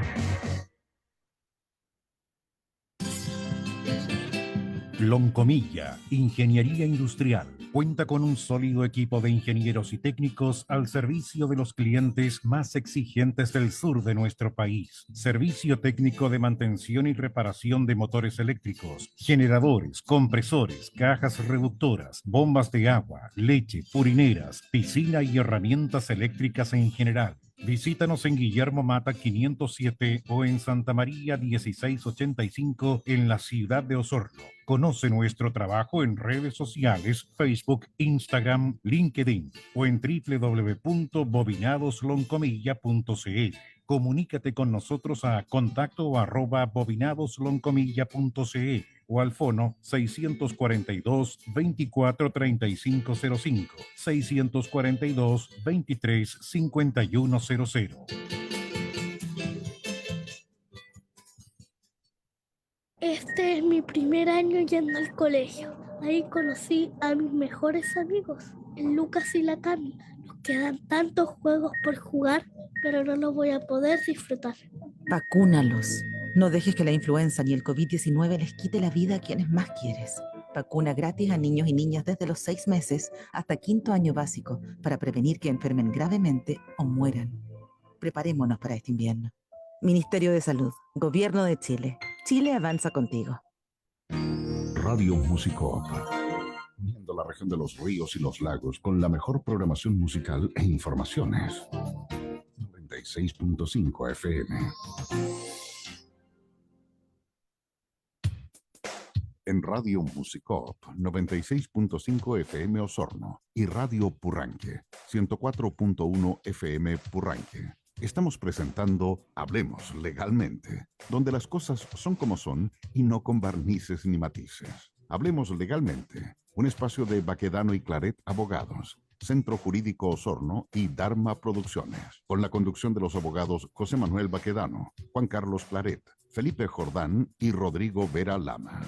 Speaker 1: Loncomilla, Ingeniería Industrial. Cuenta con un sólido equipo de ingenieros y técnicos al servicio de los clientes más exigentes del sur de nuestro país. Servicio técnico de mantención y reparación de motores eléctricos, generadores, compresores, cajas reductoras, bombas de agua, leche, purineras, piscina y herramientas eléctricas en general. Visítanos en Guillermo Mata 507 o en Santa María 1685 en la ciudad de Osorno. Conoce nuestro trabajo en redes sociales, Facebook, Instagram, LinkedIn o en www.bobinadosloncomilla.cl. Comunícate con nosotros a contacto@bobinadosloncomilla.cl o al fono 642 24 3505, 642 23 5100.
Speaker 7: Este es mi primer año yendo al colegio. Ahí conocí a mis mejores amigos, el Lucas y la Cami. Nos quedan tantos juegos por jugar, pero no los voy a poder disfrutar.
Speaker 8: Vacúnalos. No dejes que la influenza ni el COVID-19 les quite la vida a quienes más quieres. Vacuna gratis a niños y niñas desde los 6 meses hasta 5º año básico para prevenir que enfermen gravemente o mueran. Preparémonos para este invierno. Ministerio de Salud, Gobierno de Chile. Chile avanza contigo.
Speaker 1: Radio Músico, uniendo la región de los ríos y los lagos con la mejor programación musical e informaciones. 96.5 FM. En Radio Musicop 96.5 FM Osorno y Radio Purranque 104.1 FM Purranque. Estamos presentando Hablemos Legalmente, donde las cosas son como son y no con barnices ni matices. Hablemos Legalmente, un espacio de Baquedano y Claret Abogados, Centro Jurídico Osorno y Dharma Producciones, con la conducción de los abogados José Manuel Baquedano, Juan Carlos Claret, Felipe Jordán y Rodrigo Vera Lama.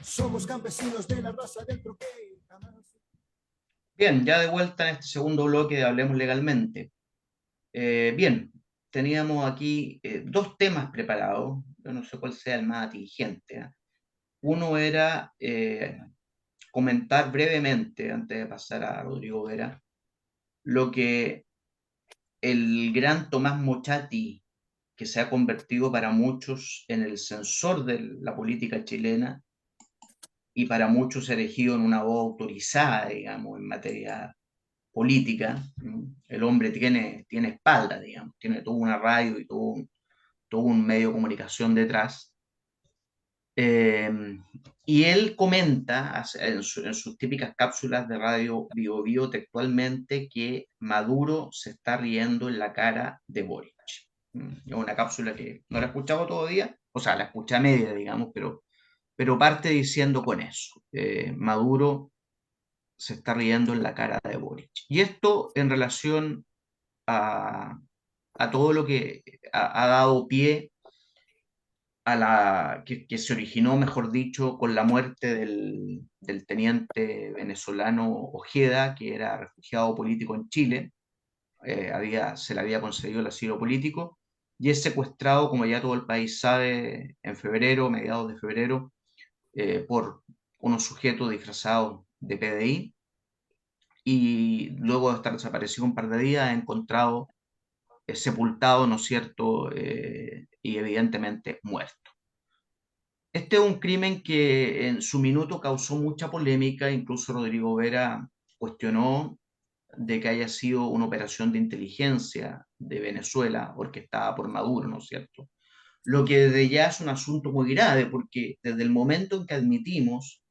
Speaker 9: Somos campesinos de la raza del troquel.
Speaker 3: Bien, ya de vuelta en este segundo bloque de Hablemos Legalmente. Bien, teníamos aquí dos temas preparados, yo no sé cuál sea el más atingente, ¿eh? Uno era comentar brevemente, antes de pasar a Rodrigo Vera, lo que el gran Tomás Mochati, que se ha convertido para muchos en el censor de la política chilena y para muchos erigido en una voz autorizada, digamos, en materia política. El hombre tiene espalda, digamos, tiene toda una radio y todo un medio de comunicación detrás. Y él comenta en sus típicas cápsulas de radio Bio Bio textualmente que Maduro se está riendo en la cara de Boric. Es una cápsula que no la he escuchado todavía, o sea, la escuché a media, digamos, pero parte diciendo con eso. Maduro se está riendo en la cara de Boric. Y esto en relación a todo lo que ha dado pie que se originó, mejor dicho, con la muerte del teniente venezolano Ojeda, que era refugiado político en Chile. Se le había concedido el asilo político y es secuestrado, como ya todo el país sabe, en febrero, mediados de febrero, por unos sujetos disfrazados de PDI, y luego de estar desaparecido un par de días, ha encontrado sepultado, ¿no es cierto?, y evidentemente muerto. Este es un crimen que en su minuto causó mucha polémica, incluso Rodrigo Vera cuestionó de que haya sido una operación de inteligencia de Venezuela orquestada por Maduro, ¿no es cierto? Lo que desde ya es un asunto muy grave, porque desde el momento en que admitimos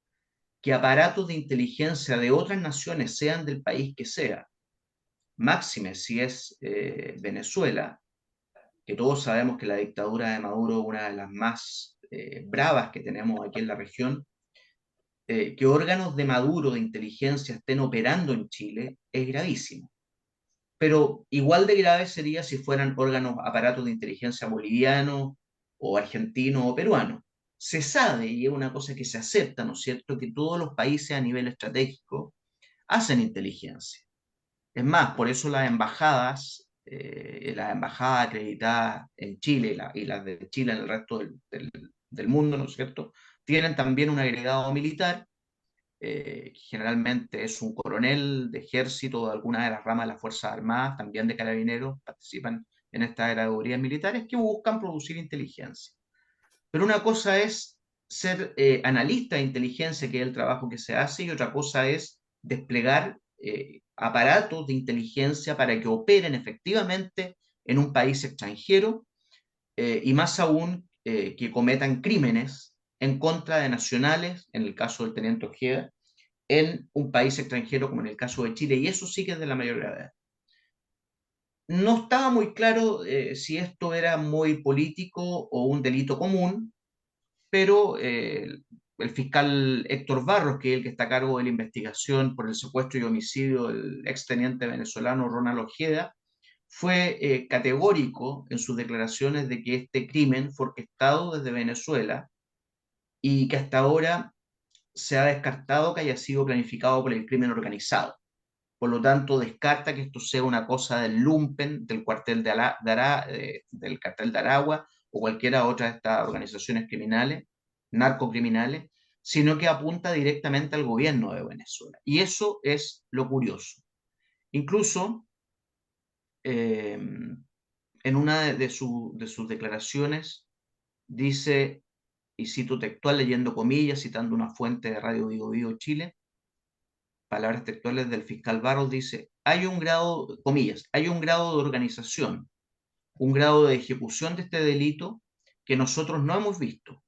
Speaker 3: que aparatos de inteligencia de otras naciones, sean del país que sea, máxime si es Venezuela, que todos sabemos que la dictadura de Maduro es una de las más bravas que tenemos aquí en la región, que órganos de Maduro de inteligencia estén operando en Chile es gravísimo. Pero igual de grave sería si fueran órganos, aparatos de inteligencia bolivianos o argentinos o peruanos. Se sabe, y es una cosa que se acepta, ¿no es cierto?, que todos los países a nivel estratégico hacen inteligencia. Es más, por eso las embajadas acreditadas en Chile y las de Chile en el resto del mundo, ¿no es cierto?, tienen también un agregado militar, que generalmente es un coronel de ejército o de alguna de las ramas de las Fuerzas Armadas, también de carabineros, participan en estas categorías militares que buscan producir inteligencia. Pero una cosa es ser analista de inteligencia, que es el trabajo que se hace, y otra cosa es desplegar aparatos de inteligencia para que operen efectivamente en un país extranjero, y más aún que cometan crímenes en contra de nacionales, en el caso del teniente Ojeda, en un país extranjero como en el caso de Chile, y eso sí que es de la mayor gravedad. No estaba muy claro si esto era muy político o un delito común, pero el fiscal Héctor Barros, que es el que está a cargo de la investigación por el secuestro y homicidio del exteniente venezolano Ronald Ojeda, fue categórico en sus declaraciones de que este crimen fue orquestado desde Venezuela y que hasta ahora se ha descartado que haya sido planificado por el crimen organizado. Por lo tanto, descarta que esto sea una cosa del lumpen, del cuartel del cartel de Aragua o cualquiera otra de estas organizaciones criminales, narcocriminales, sino que apunta directamente al gobierno de Venezuela. Y eso es lo curioso. Incluso, en una de sus declaraciones, dice, y cito textual, leyendo comillas, citando una fuente de Radio Bio Bio Chile, palabras textuales del fiscal Barros, dice, hay un grado, comillas, hay un grado de organización, un grado de ejecución de este delito que nosotros no hemos visto.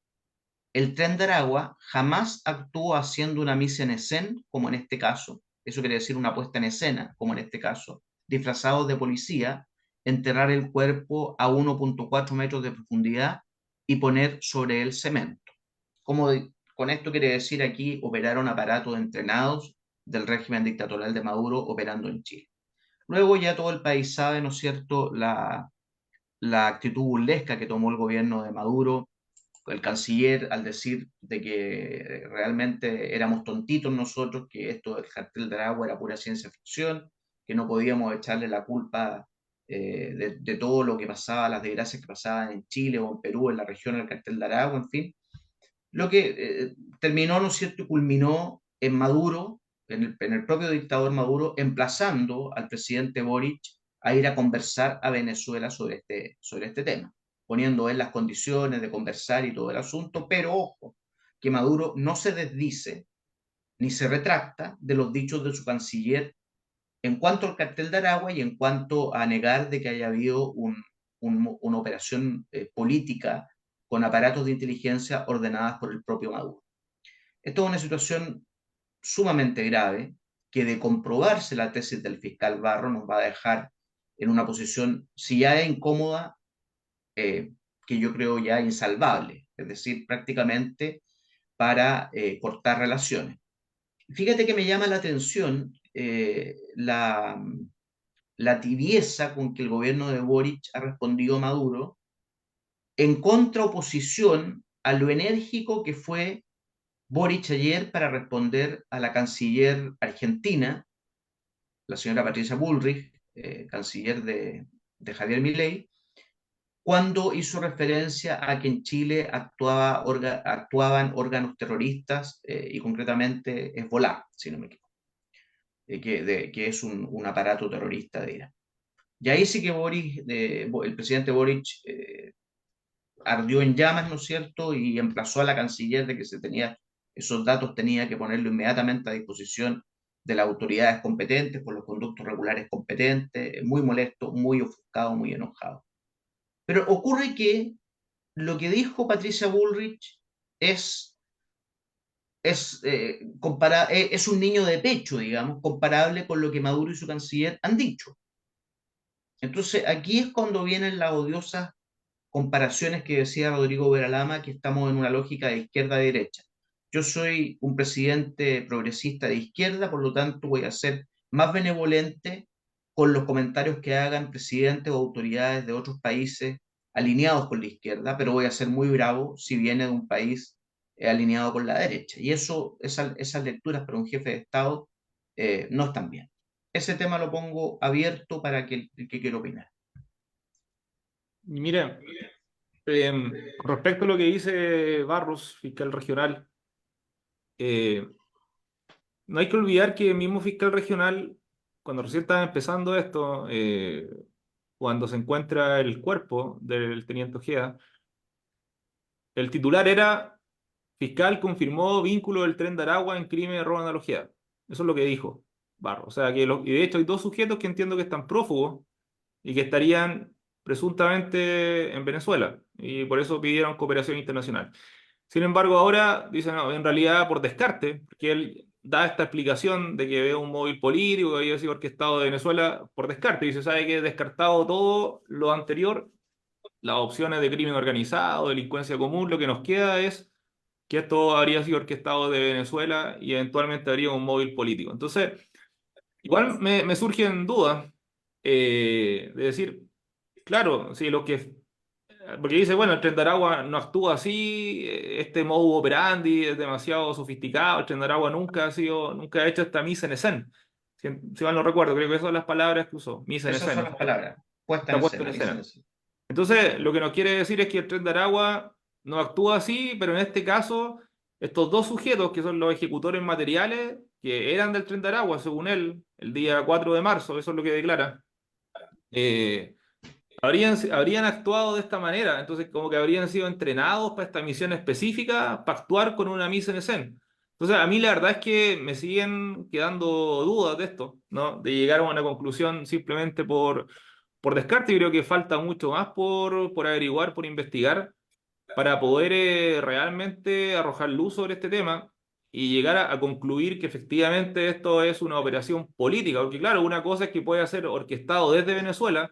Speaker 3: El Tren de Aragua jamás actuó haciendo una mise en escena, como en este caso, eso quiere decir una puesta en escena, como en este caso, disfrazados de policía, enterrar el cuerpo a 1.4 metros de profundidad y poner sobre él cemento. Con esto quiere decir aquí operaron aparatos entrenados del régimen dictatorial de Maduro operando en Chile. Luego ya todo el país sabe, ¿no es cierto?, la actitud burlesca que tomó el gobierno de Maduro, el canciller, al decir de que realmente éramos tontitos nosotros, que esto del cartel de Aragua era pura ciencia ficción, que no podíamos echarle la culpa de todo lo que pasaba, las desgracias que pasaban en Chile o en Perú, en la región, en el cartel de Aragua, en fin. Lo que terminó, ¿no es cierto?, y culminó en Maduro, en el propio dictador Maduro, emplazando al presidente Boric a ir a conversar a Venezuela sobre este tema, poniendo en las condiciones de conversar y todo el asunto, pero ojo, que Maduro no se desdice ni se retracta de los dichos de su canciller en cuanto al cartel de Aragua y en cuanto a negar de que haya habido una operación política con aparatos de inteligencia ordenadas por el propio Maduro. Esto es una situación sumamente grave que, de comprobarse la tesis del fiscal Barro, nos va a dejar en una posición, si ya es incómoda, que yo creo ya insalvable, es decir, prácticamente para cortar relaciones. Fíjate que me llama la atención la tibieza con que el gobierno de Boric ha respondido a Maduro, en contraoposición a lo enérgico que fue Boric ayer para responder a la canciller argentina, la señora Patricia Bullrich, canciller de Javier Milei, cuando hizo referencia a que en Chile actuaban órganos terroristas y concretamente Hezbolá, si no me equivoco, que es un aparato terrorista de Irán. Y ahí sí que el presidente Boric ardió en llamas, ¿no es cierto?, y emplazó a la canciller de que esos datos tenía que ponerlo inmediatamente a disposición de las autoridades competentes, por los conductos regulares competentes, muy molesto, muy ofuscado, muy enojado. Pero ocurre que lo que dijo Patricia Bullrich es un niño de pecho, digamos, comparable con lo que Maduro y su canciller han dicho. Entonces, aquí es cuando vienen las odiosas comparaciones que decía Rodrigo Veralama, que estamos en una lógica de izquierda a derecha. Yo soy un presidente progresista de izquierda, por lo tanto voy a ser más benevolente con los comentarios que hagan presidentes o autoridades de otros países alineados con la izquierda, pero voy a ser muy bravo si viene de un país alineado con la derecha. Y esas lecturas para un jefe de Estado no están bien. Ese tema lo pongo abierto para el que quiera opinar.
Speaker 5: Mira, con respecto a lo que dice Barros, fiscal regional, no hay que olvidar que el mismo fiscal regional, cuando recién estaba empezando esto, cuando se encuentra el cuerpo del teniente Ojeda, el titular era: fiscal confirmó vínculo del Tren de Aragua en crimen de robo en Ojeda. Eso es lo que dijo Barros. O sea, y de hecho hay dos sujetos que entiendo que están prófugos y que estarían presuntamente en Venezuela, y por eso pidieron cooperación internacional. Sin embargo, ahora dicen, no, en realidad por descarte, porque él da esta explicación de que ve un móvil político que había sido orquestado de Venezuela por descarte. Dice, sabe que descartado todo lo anterior, las opciones de crimen organizado, delincuencia común, lo que nos queda es que esto habría sido orquestado de Venezuela y eventualmente habría un móvil político. Entonces, igual me surgen dudas de decir, claro, si lo que... Porque dice, bueno, el Tren de Aragua no actúa así, este modus operandi es demasiado sofisticado, el Tren de Aragua nunca ha hecho esta mise en escena. Si mal no recuerdo, creo que esas son las palabras que usó, mise en
Speaker 3: Esas son
Speaker 5: escena.
Speaker 3: las palabras, puesta
Speaker 5: Está
Speaker 3: en
Speaker 5: puesto en
Speaker 3: escena,
Speaker 5: escena.
Speaker 3: dicen así.
Speaker 5: Entonces, lo que nos quiere decir es que el Tren de Aragua no actúa así, pero en este caso, estos dos sujetos, que son los ejecutores materiales, que eran del Tren de Aragua, según él, el día 4 de marzo, eso es lo que declara, habrían actuado de esta manera. Entonces, como que habrían sido entrenados para esta misión específica, para actuar con una mise en escena. Entonces, a mí la verdad es que me siguen quedando dudas de esto, ¿no? De llegar a una conclusión simplemente por descarte. Yo creo que falta mucho más por averiguar, por investigar, para poder realmente arrojar luz sobre este tema y llegar a concluir que efectivamente esto es una operación política. Porque claro, una cosa es que puede ser orquestado desde Venezuela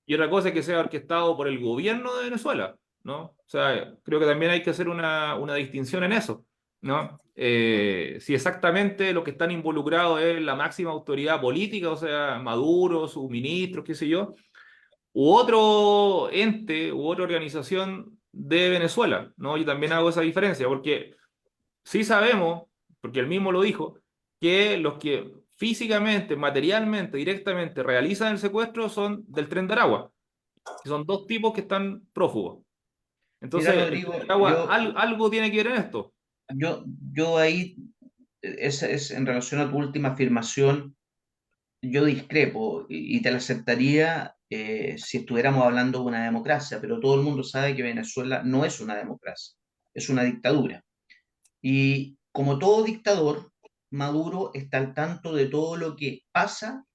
Speaker 5: y otra cosa es que sea orquestado por el gobierno de Venezuela, ¿no? O sea, creo que también hay que hacer una distinción en eso, ¿no? Si exactamente lo que están involucrados es la máxima autoridad política, o sea, Maduro, sus ministros, qué sé yo, u otro ente, u otra organización de Venezuela, ¿no? Yo también hago esa diferencia, porque sí sabemos, porque él mismo lo dijo, que los que físicamente, materialmente, directamente realizan el secuestro son del Tren de Aragua. Son dos tipos que están prófugos.
Speaker 3: Mira,
Speaker 5: Entonces, el
Speaker 3: Rodrigo,
Speaker 5: Tren de Aragua algo tiene que ver en esto.
Speaker 3: yo ahí, es en relación a tu última afirmación, yo discrepo y te la aceptaría si estuviéramos hablando de una democracia, pero todo el mundo sabe que Venezuela no es una democracia, es una dictadura. Y como todo dictador, Maduro está al tanto de todo lo que pasa,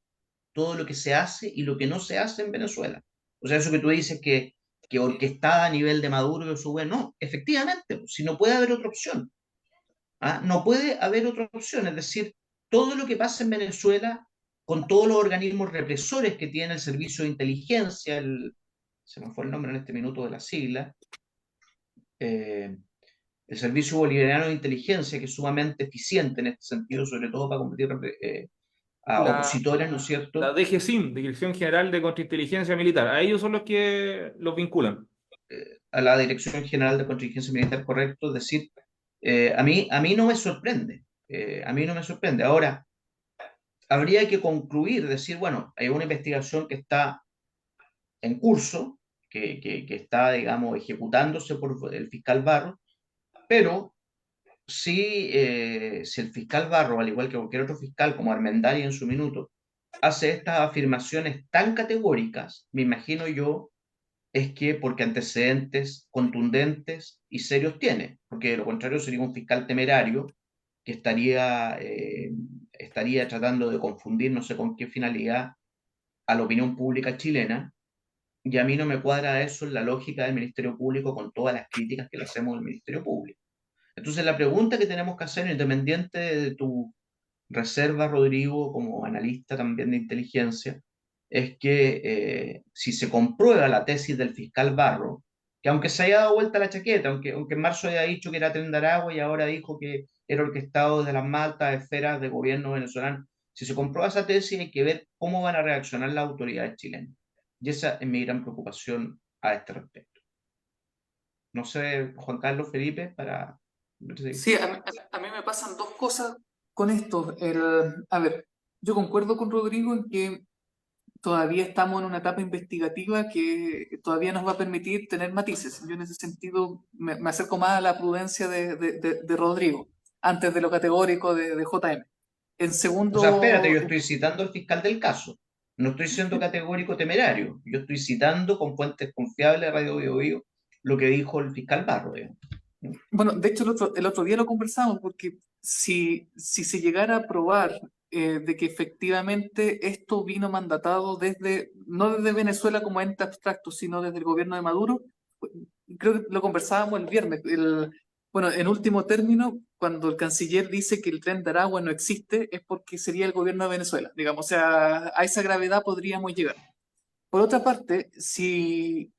Speaker 3: todo lo que se hace y lo que no se hace en Venezuela. O sea, eso que tú dices que orquestada a nivel de Maduro y de su gobierno, no, efectivamente, si no puede haber otra opción. ¿Ah? No puede haber otra opción, es decir, todo lo que pasa en Venezuela, con todos los organismos represores que tiene el Servicio de Inteligencia, se me fue el nombre en este minuto de la sigla, eh, el Servicio Bolivariano de Inteligencia, que es sumamente eficiente en este sentido, sobre todo para combatir a
Speaker 5: La,
Speaker 3: opositores, ¿no es
Speaker 5: la
Speaker 3: cierto?
Speaker 5: DGSIM, Dirección General de Contrainteligencia Militar, a ellos son los que los vinculan.
Speaker 3: A la Dirección General de Contingencia Militar, correcto, es decir, a mí no me sorprende, a mí no me sorprende. Ahora, habría que concluir, decir, bueno, hay una investigación que está en curso, que está, digamos, ejecutándose por el fiscal Barro, pero si el fiscal Barro, al igual que cualquier otro fiscal, como Armendáriz en su minuto, hace estas afirmaciones tan categóricas, me imagino yo, es que porque antecedentes contundentes y serios tiene, porque de lo contrario sería un fiscal temerario que estaría tratando de confundir, no sé con qué finalidad, a la opinión pública chilena, y a mí no me cuadra eso en la lógica del Ministerio Público con todas las críticas que le hacemos al Ministerio Público. Entonces la pregunta que tenemos que hacer, independiente de tu reserva, Rodrigo, como analista también de inteligencia, es que si se comprueba la tesis del fiscal Barro, que aunque se haya dado vuelta la chaqueta, aunque en marzo haya dicho que era Tren de Aragua y ahora dijo que era orquestado desde las más altas esferas de gobierno venezolano, si se comprueba esa tesis hay que ver cómo van a reaccionar las autoridades chilenas. Y esa es mi gran preocupación a este respecto. No sé, Juan Carlos, Felipe, para...
Speaker 4: Sí, a mí me pasan dos cosas con esto. A ver, yo concuerdo con Rodrigo en que todavía estamos en una etapa investigativa que todavía nos va a permitir tener matices. Yo en ese sentido me acerco más a la prudencia de Rodrigo, antes de lo categórico de JM. En
Speaker 3: O sea, espérate,
Speaker 4: segundo,
Speaker 3: yo estoy citando al fiscal del caso. No estoy siendo categórico temerario. Yo estoy citando con fuentes confiables de Radio Bio Bio lo que dijo el fiscal Barro, digamos.
Speaker 4: bueno, de hecho el otro día lo conversamos porque si se llegara a probar de que efectivamente esto vino mandatado no desde Venezuela como ente abstracto, sino desde el gobierno de Maduro, pues, creo que lo conversábamos el viernes. Bueno, en último término, cuando el canciller dice que el Tren de Aragua no existe, es porque sería el gobierno de Venezuela, digamos, o sea, a esa gravedad podríamos llegar. Por otra parte, si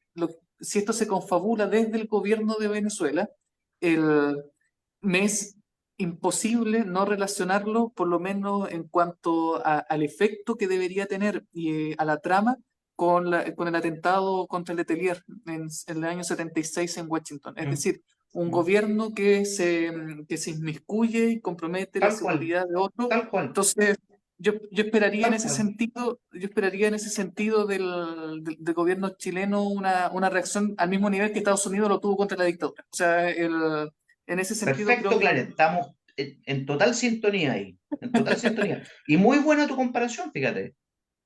Speaker 4: esto se confabula desde el gobierno de Venezuela, el, me es imposible no relacionarlo, por lo menos en cuanto al efecto que debería tener y a la trama, con el atentado contra Letelier en el año 76 en Washington. Es decir, un gobierno que se inmiscuye y compromete la
Speaker 3: Tal cual,
Speaker 4: seguridad de otro.
Speaker 3: tal cual,
Speaker 4: Entonces, yo esperaría en
Speaker 3: tal
Speaker 4: ese
Speaker 3: cual.
Speaker 4: sentido, del gobierno chileno una reacción al mismo nivel que Estados Unidos lo tuvo contra la dictadura. O sea, en ese sentido creo
Speaker 3: Perfecto,
Speaker 4: que
Speaker 3: Claret. Estamos en total sintonía ahí. En total sintonía. Y muy buena tu comparación, fíjate.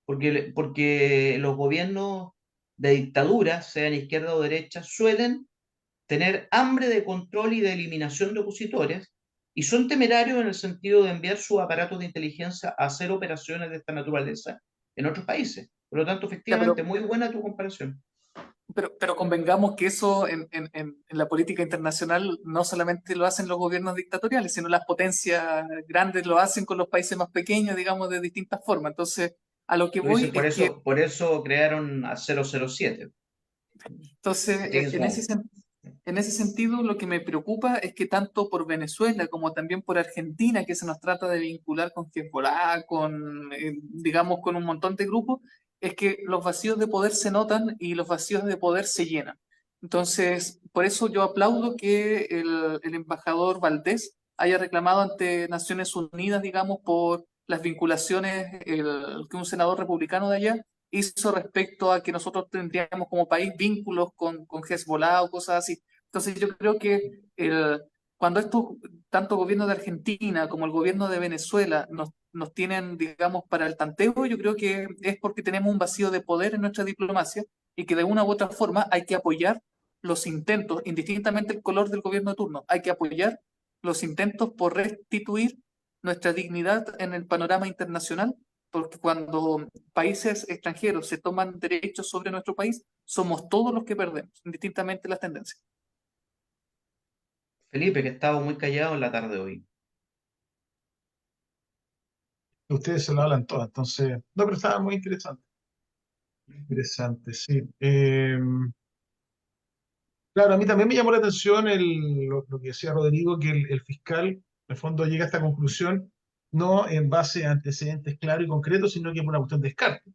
Speaker 3: Porque los gobiernos de dictadura, sean izquierda o derecha, suelen tener hambre de control y de eliminación de opositores y son temerarios en el sentido de enviar sus aparatos de inteligencia a hacer operaciones de esta naturaleza en otros países. Por lo tanto,
Speaker 4: ya,
Speaker 3: efectivamente, muy buena tu comparación.
Speaker 4: pero convengamos que eso en la política internacional no solamente lo hacen los gobiernos dictatoriales, sino las potencias grandes lo hacen con los países más pequeños, digamos, de distintas formas. Entonces, a lo que
Speaker 3: Tú dices,
Speaker 4: voy es que,
Speaker 3: por eso crearon a 007.
Speaker 4: entonces,
Speaker 3: James Bond.
Speaker 4: en ese sentido, lo que me preocupa es que tanto por Venezuela como también por Argentina, que se nos trata de vincular con Hezbollah, digamos, con un montón de grupos, es que los vacíos de poder se notan y los vacíos de poder se llenan. Entonces, por eso yo aplaudo que el embajador Valdés haya reclamado ante Naciones Unidas, digamos, las vinculaciones que un senador republicano de allá hizo respecto a que nosotros tendríamos como país vínculos con Hezbollah o cosas así. Entonces yo creo que cuando estos, tanto el gobierno de Argentina como el gobierno de Venezuela nos tienen, digamos, para el tanteo, yo creo que es porque tenemos un vacío de poder en nuestra diplomacia y que de una u otra forma hay que apoyar los intentos, indistintamente el color del gobierno de turno, hay que apoyar los intentos por restituir nuestra dignidad en el panorama internacional, porque cuando países extranjeros se toman derechos sobre nuestro país, somos todos los que perdemos, indistintamente las tendencias.
Speaker 3: Felipe, que estaba muy callado en la tarde de hoy.
Speaker 2: Ustedes se lo hablan todas, entonces, no, pero estaba muy interesante. Interesante, sí. Claro, a mí también me llamó la atención lo que decía Rodrigo, que el fiscal, en el fondo, llega a esta conclusión no en base a antecedentes claros y concretos, sino que es una cuestión de descarte.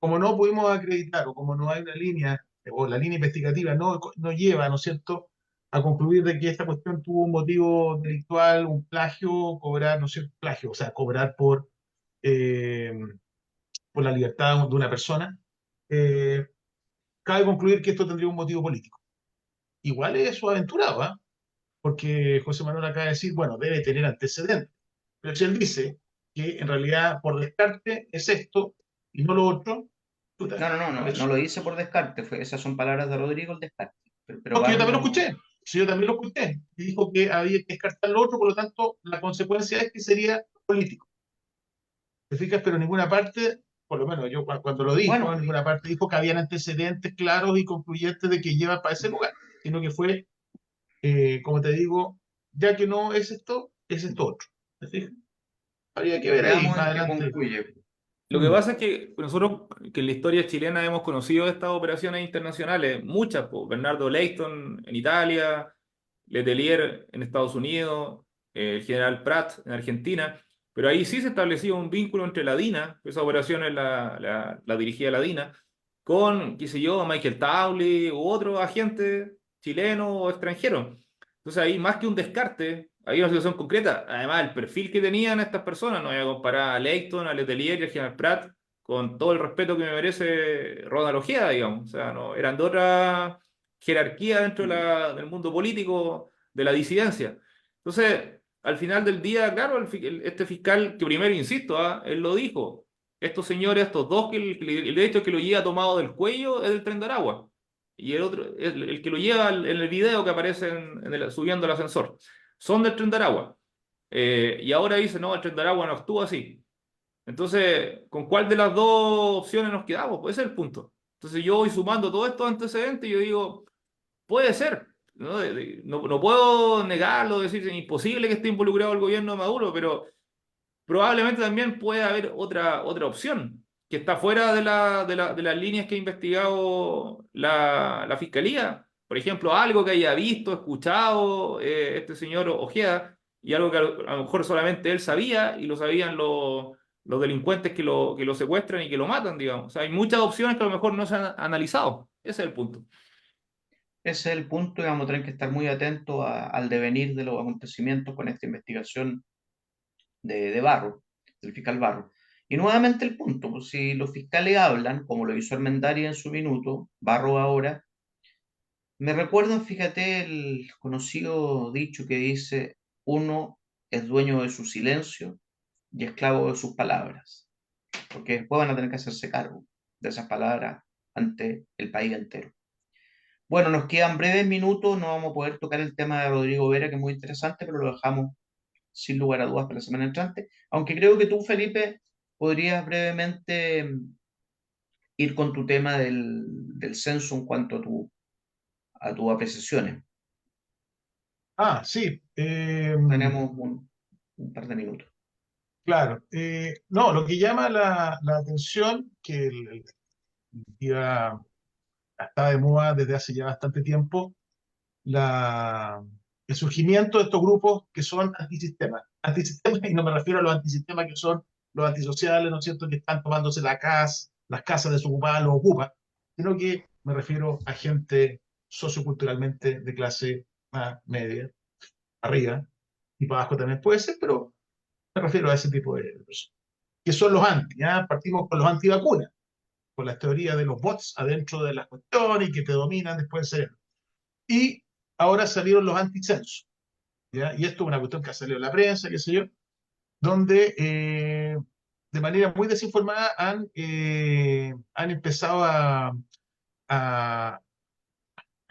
Speaker 2: Como no pudimos acreditar o como no hay una línea, o la línea investigativa no lleva, ¿no es cierto?, a concluir de que esta cuestión tuvo un motivo delictual, un plagio, cobrar, ¿no es cierto?, plagio, o sea, cobrar eh, por la libertad de una persona, eh, cabe concluir que esto tendría un motivo político. Igual es su aventurado, ¿ah? Porque José Manuel acaba de decir, bueno, debe tener antecedentes. Pero si él dice que en realidad por descarte es esto y no lo otro, puta,
Speaker 3: No lo hice por descarte, esas son palabras de Rodrigo, el descarte. Pero
Speaker 2: no, que yo
Speaker 3: Barro
Speaker 2: también lo
Speaker 3: no.
Speaker 2: escuché. Sí, yo también lo escuché. Y dijo que había que descartar lo otro, por lo tanto, la consecuencia es que sería político. ¿Te fijas? Pero en ninguna parte, por lo menos yo cuando lo dijo, en
Speaker 3: Bueno,
Speaker 2: ninguna parte dijo que habían antecedentes claros y concluyentes de que lleva para ese lugar, sino que fue, como te digo, ya que no es esto otro. ¿Te fijas? Habría que ver ahí
Speaker 3: veamos
Speaker 2: más
Speaker 3: en qué
Speaker 2: adelante.
Speaker 3: concluye.
Speaker 5: Lo que pasa es que nosotros, que en la historia chilena hemos conocido estas operaciones internacionales, muchas, po, Bernardo Leighton en Italia, Letelier en Estados Unidos, el general Pratt en Argentina, pero ahí sí se establecía un vínculo entre la DINA, esa operación es la dirigía la DINA, con, qué sé yo, Michael Townley u otro agente chileno o extranjero. Entonces ahí más que un descarte, hay una situación concreta. Además, el perfil que tenían estas personas, no voy a comparar a Leighton, a Letelier y a General Pratt, con todo el respeto que me merece Ronald Ojeda, digamos. O sea, no, eran de otra jerarquía dentro del mundo político, de la disidencia. Entonces, al final del día, claro, este fiscal, que primero insisto, él lo dijo, estos señores, estos dos, el hecho que lo lleva tomado del cuello es del Tren de Aragua. Y el otro, el que lo lleva en el video que aparece subiendo el ascensor, son del Tren de Aragua. Y ahora dice, no, el Tren de Aragua no actúa así. Entonces, ¿con cuál de las dos opciones nos quedamos? Pues ese es el punto. Entonces yo voy sumando todos estos antecedentes y yo digo, puede ser. No, no puedo negarlo, decir es imposible que esté involucrado el gobierno de Maduro, pero probablemente también puede haber otra opción que está fuera de las líneas que ha investigado la Fiscalía. Por ejemplo, algo que haya visto, escuchado este señor Ojeda y algo que a lo mejor solamente él sabía y lo sabían los delincuentes que lo secuestran y que lo matan, digamos. O sea, hay muchas opciones que a lo mejor no se han analizado. Ese es el punto.
Speaker 3: Ese es el punto y vamos a tener que estar muy atentos al devenir de los acontecimientos con esta investigación de Barro, del fiscal Barro. Y nuevamente el punto, pues, si los fiscales hablan, como lo hizo Armendariz en su minuto, Barro ahora, me recuerdan, fíjate, el conocido dicho que dice, uno es dueño de su silencio y esclavo de sus palabras, porque después van a tener que hacerse cargo de esas palabras ante el país entero. Bueno, nos quedan breves minutos, no vamos a poder tocar el tema de Rodrigo Vera, que es muy interesante, pero lo dejamos sin lugar a dudas para la semana entrante, aunque creo que tú, Felipe, podrías brevemente ir con tu tema del censo en cuanto a tus apreciaciones.
Speaker 2: Ah, sí.
Speaker 3: Tenemos un par de minutos.
Speaker 2: Claro. No, lo que llama la atención, que ya está de moda desde hace ya bastante tiempo, la, el surgimiento de estos grupos que son antisistemas. Antisistemas, y no me refiero a los antisistemas que son los antisociales, ¿no es cierto?, que están tomándose las casas desocupadas, los ocupan, sino que me refiero a gente socioculturalmente de clase más media, arriba, y para abajo también puede ser, pero Me refiero a ese tipo de personas, que son los anti. ¿Ya? Partimos con los antivacunas, con las teorías de los bots adentro de las cuestiones y que te dominan después del cerebro. Y ahora salieron los anticensos, ¿ya? Y esto es una cuestión que ha salido en la prensa, qué sé yo, donde de manera muy desinformada han empezado a, a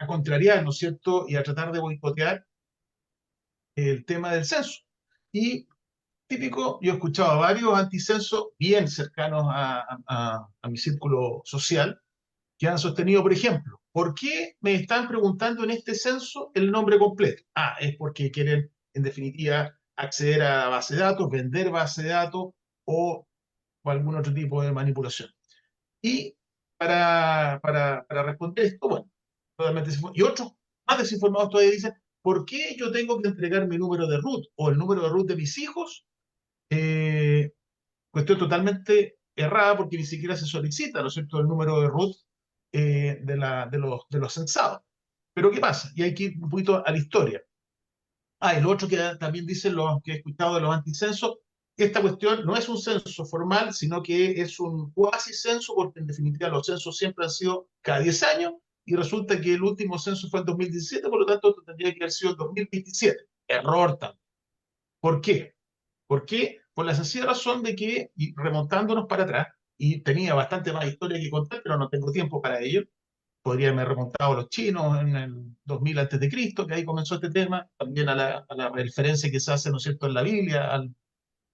Speaker 2: contrariar, ¿no es cierto?, y a tratar de boicotear el tema del censo. Y típico, yo he escuchado a varios anticensos bien cercanos a mi círculo social, que han sostenido, por ejemplo, ¿por qué me están preguntando en este censo el nombre completo? Ah, es porque quieren, en definitiva, acceder a base de datos, vender base de datos o algún otro tipo de manipulación. Y para responder esto, bueno, totalmente y otros más desinformados todavía dicen, ¿por qué yo tengo que entregar mi número de root o el número de root de mis hijos? Cuestión totalmente errada porque ni siquiera se solicita, ¿no es cierto?, el número de root de los censados. Pero ¿qué pasa? Y hay que ir un poquito a la historia. Ah, y lo otro que también dicen los que he escuchado de los anticensos, esta cuestión no es un censo formal, sino que es un cuasi censo, porque en definitiva los censos siempre han sido cada 10 años, y resulta que el último censo fue en 2017, por lo tanto esto tendría que haber sido en 2027. Error también. ¿Por qué? ¿Por qué? Por la sencilla razón de que, y remontándonos para atrás, y tenía bastante más historia que contar, pero no tengo tiempo para ello, podría haberme remontado a los chinos en el 2000 antes de Cristo, que ahí comenzó este tema, también a la referencia que se hace, ¿no es cierto?, en la Biblia,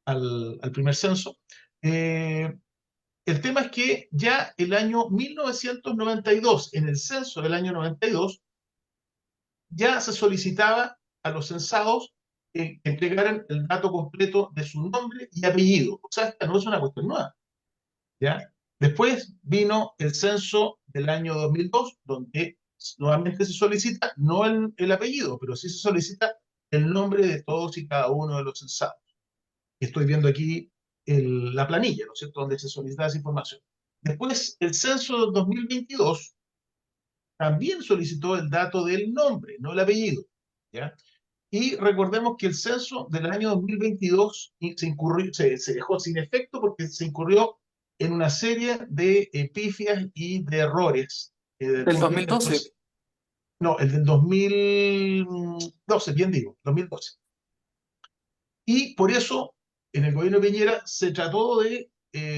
Speaker 2: al primer censo. El tema es que ya el año 1992, en el censo del año 92, ya se solicitaba a los censados que entregaran el dato completo de su nombre y apellido. O sea, esta no es una cuestión nueva, ¿ya? Después vino el censo del año 2002, donde nuevamente se solicita no el apellido, pero sí se solicita el nombre de todos y cada uno de los censados. Estoy viendo aquí la planilla, ¿no es cierto?, donde se solicita esa información. Después, el censo del 2022 también solicitó el dato del nombre, no el apellido, ¿ya? Y recordemos que el censo del año 2022 se dejó sin efecto porque se incurrió en una serie de pifias y de errores.
Speaker 4: Del 2012.
Speaker 2: No, el del 2012, bien digo, 2012. Y por eso, en el gobierno de Piñera se trató de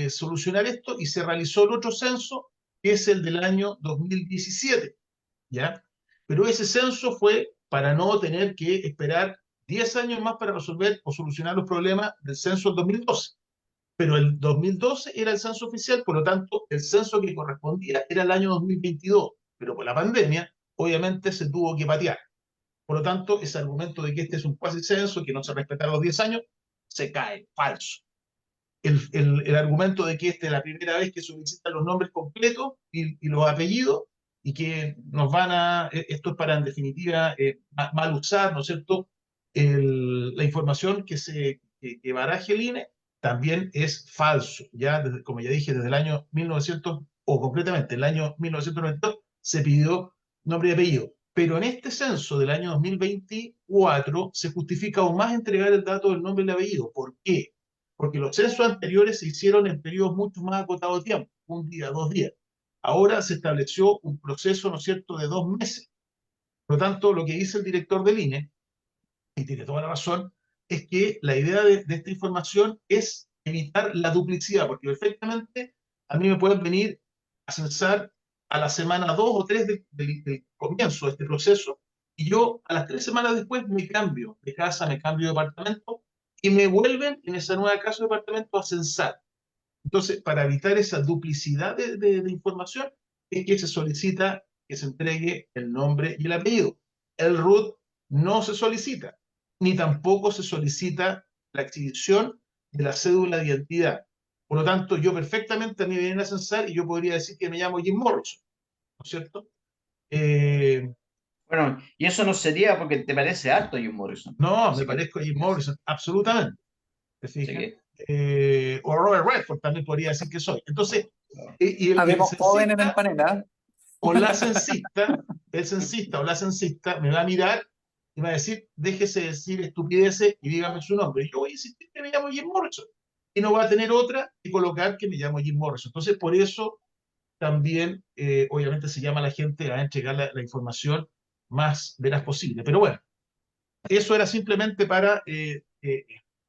Speaker 2: solucionar esto y se realizó el otro censo, que es el del año 2017, ¿ya? Pero ese censo fue para no tener que esperar 10 años más para resolver o solucionar los problemas del censo del 2012. Pero el 2012 era el censo oficial, por lo tanto, el censo que correspondía era el año 2022. Pero por la pandemia, obviamente, se tuvo que patear. Por lo tanto, ese argumento de que este es un cuasi censo, que no se respetaron los 10 años, se cae, falso. El argumento de que esta es la primera vez que solicitan los nombres completos y los apellidos, y que nos van esto es para, en definitiva, mal usar, ¿no es cierto?, la información que baraje el INE, también es falso. Ya, como ya dije, desde el año 1900, o concretamente el año 1992, se pidió nombre y apellido. Pero en este censo del año 2024 se justifica aún más entregar el dato del nombre y el apellido. ¿Por qué? Porque los censos anteriores se hicieron en periodos mucho más acotados de tiempo, un día, 2 días. Ahora se estableció un proceso, ¿no es cierto?, de 2 meses. Por lo tanto, lo que dice el director del INE, y tiene toda la razón, es que la idea de esta información es evitar la duplicidad, porque perfectamente a mí me pueden venir a censar a la semana 2 o 3 del comienzo de este proceso, y yo a las 3 semanas después me cambio de casa, me cambio de departamento, y me vuelven en esa nueva casa de departamento a censar. Entonces, para evitar esa duplicidad de información, es que se solicita que se entregue el nombre y el apellido. El root no se solicita, ni tampoco se solicita la exhibición de la cédula de identidad. Por lo tanto, yo perfectamente a mí me vienen a censar y yo podría decir que me llamo Jim Morrison, ¿no es cierto?
Speaker 3: Bueno, y eso no sería porque te parece harto Jim Morrison.
Speaker 2: No,
Speaker 3: Así
Speaker 2: me
Speaker 3: que-
Speaker 2: parezco a Jim Morrison, absolutamente. ¿Te
Speaker 3: así
Speaker 2: fijas?
Speaker 3: que-
Speaker 2: O Robert Redford también podría decir que soy. Entonces, y el
Speaker 4: Habemos joven en el
Speaker 2: censista,
Speaker 4: panel, ¿ah?
Speaker 2: o la censista, el censista o la censista me va a mirar y y me va a decir, déjese decir estupideces y dígame su nombre. Y yo voy a insistir que me llamo Jim Morrison. Y no va a tener otra que colocar que me llamo Jim Morrison. Entonces, por eso también, obviamente, se llama a la gente a entregar la información más veraz posible. Pero bueno, eso era simplemente para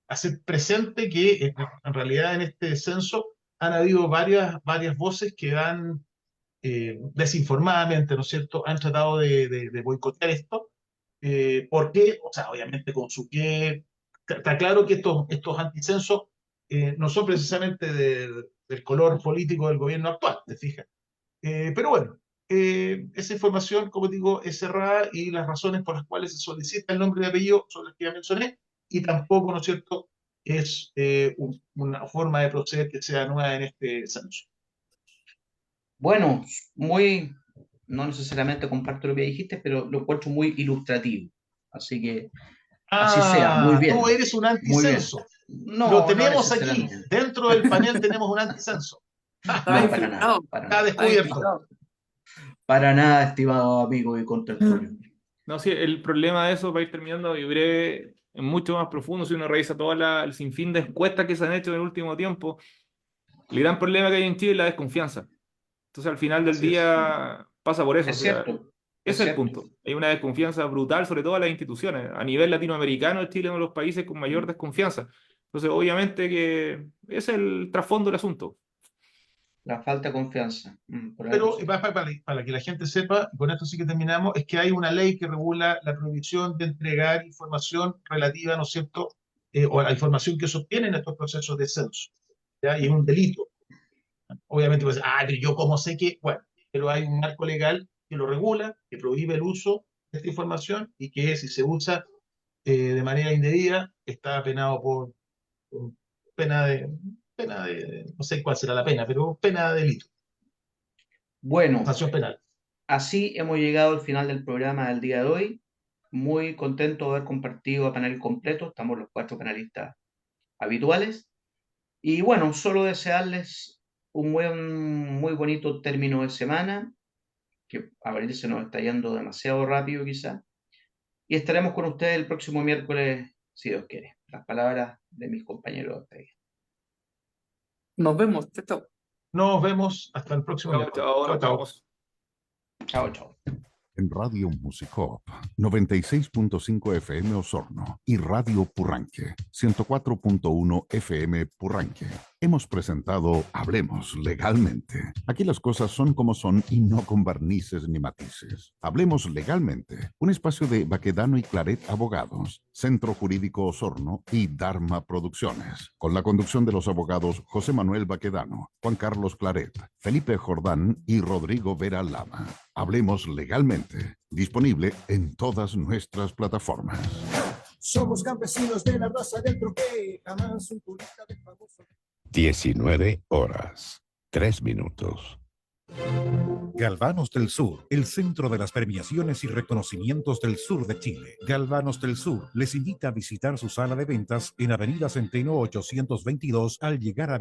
Speaker 2: hacer presente que en realidad en este censo han habido varias voces que han desinformadamente, ¿no es cierto?, han tratado de boicotear esto. ¿Por qué? O sea, obviamente con su qué. Está claro que estos anticensos no son precisamente del color político del gobierno actual, ¿te fijas? Pero bueno, esa información, como digo, es cerrada y las razones por las cuales se solicita el nombre y apellido son las que ya mencioné y tampoco, ¿no es cierto?, es una forma de proceder que sea nueva en este censo.
Speaker 3: Bueno, no necesariamente comparto lo que dijiste, pero lo encuentro muy ilustrativo. Así que así sea, muy bien.
Speaker 2: Tú eres un
Speaker 3: Muy bien.
Speaker 2: anticenso.
Speaker 3: No,
Speaker 2: Lo
Speaker 3: no
Speaker 2: tenemos aquí,
Speaker 3: necesariamente.
Speaker 2: dentro del panel tenemos un anticenso.
Speaker 4: Estaba
Speaker 3: No, para
Speaker 4: infiltrado.
Speaker 3: nada, para
Speaker 2: Está
Speaker 3: nada.
Speaker 4: Estaba
Speaker 2: descubierto.
Speaker 4: infiltrado.
Speaker 3: Para nada, estimado amigo y contertulio.
Speaker 5: No, sí, el problema de eso, para ir terminando y breve, es mucho más profundo si uno revisa todo el sinfín de encuestas que se han hecho en el último tiempo. El gran problema que hay en Chile es la desconfianza. Entonces, al final del
Speaker 2: Así es.
Speaker 5: día pasa por eso.
Speaker 3: Es
Speaker 5: O sea,
Speaker 3: cierto.
Speaker 5: ese es el
Speaker 3: cierto.
Speaker 5: punto. Hay una desconfianza brutal, sobre todo a las instituciones. A nivel latinoamericano, Chile es uno de los países con mayor desconfianza. Entonces, obviamente que ese es el trasfondo del asunto.
Speaker 3: La falta de confianza. Por ahí
Speaker 2: Pero
Speaker 3: sí.
Speaker 2: para que la gente sepa, y con esto sí que terminamos, es que hay una ley que regula la prohibición de entregar información relativa, ¿no es cierto?, o la información que se obtiene en estos procesos de censo, ¿ya? Y es un delito. Obviamente, pues, pero yo cómo sé que, bueno, pero hay un marco legal que lo regula, que prohíbe el uso de esta información y que si se usa de manera indebida, está penado por pena de, no sé cuál será la pena, pero pena de delito,
Speaker 3: Bueno,
Speaker 2: sanción penal.
Speaker 3: así hemos llegado al final del programa del día de hoy. Muy contento de haber compartido a panel completo. Estamos los 4 panelistas habituales. Y bueno, solo desearles un muy bonito término de semana, que abril se nos está yendo demasiado rápido quizá. Y estaremos con ustedes el próximo miércoles, si Dios quiere. Las palabras de mis compañeros de día.
Speaker 4: Nos vemos. Chao, chao.
Speaker 2: Nos vemos hasta el próximo
Speaker 5: Chao,
Speaker 2: miércoles.
Speaker 5: chao,
Speaker 2: Chao,
Speaker 5: nos
Speaker 2: chao.
Speaker 5: vemos.
Speaker 3: Chao, chao.
Speaker 1: En Radio Musicop 96.5 FM Osorno y Radio Purranque 104.1 FM Purranque. Hemos presentado Hablemos Legalmente. Aquí las cosas son como son y no con barnices ni matices. Hablemos Legalmente, un espacio de Baquedano y Claret Abogados, Centro Jurídico Osorno y Dharma Producciones, con la conducción de los abogados José Manuel Baquedano, Juan Carlos Claret, Felipe Jordán y Rodrigo Vera Lama. Hablemos Legalmente, disponible en todas nuestras plataformas.
Speaker 9: Somos campesinos de la raza del troqué, jamás un turista del famoso.
Speaker 6: 19 horas, 3 minutos.
Speaker 10: Galvanos del Sur, el centro de las premiaciones y reconocimientos del sur de Chile. Galvanos del Sur les invita a visitar su sala de ventas en Avenida Centeno 822 al llegar a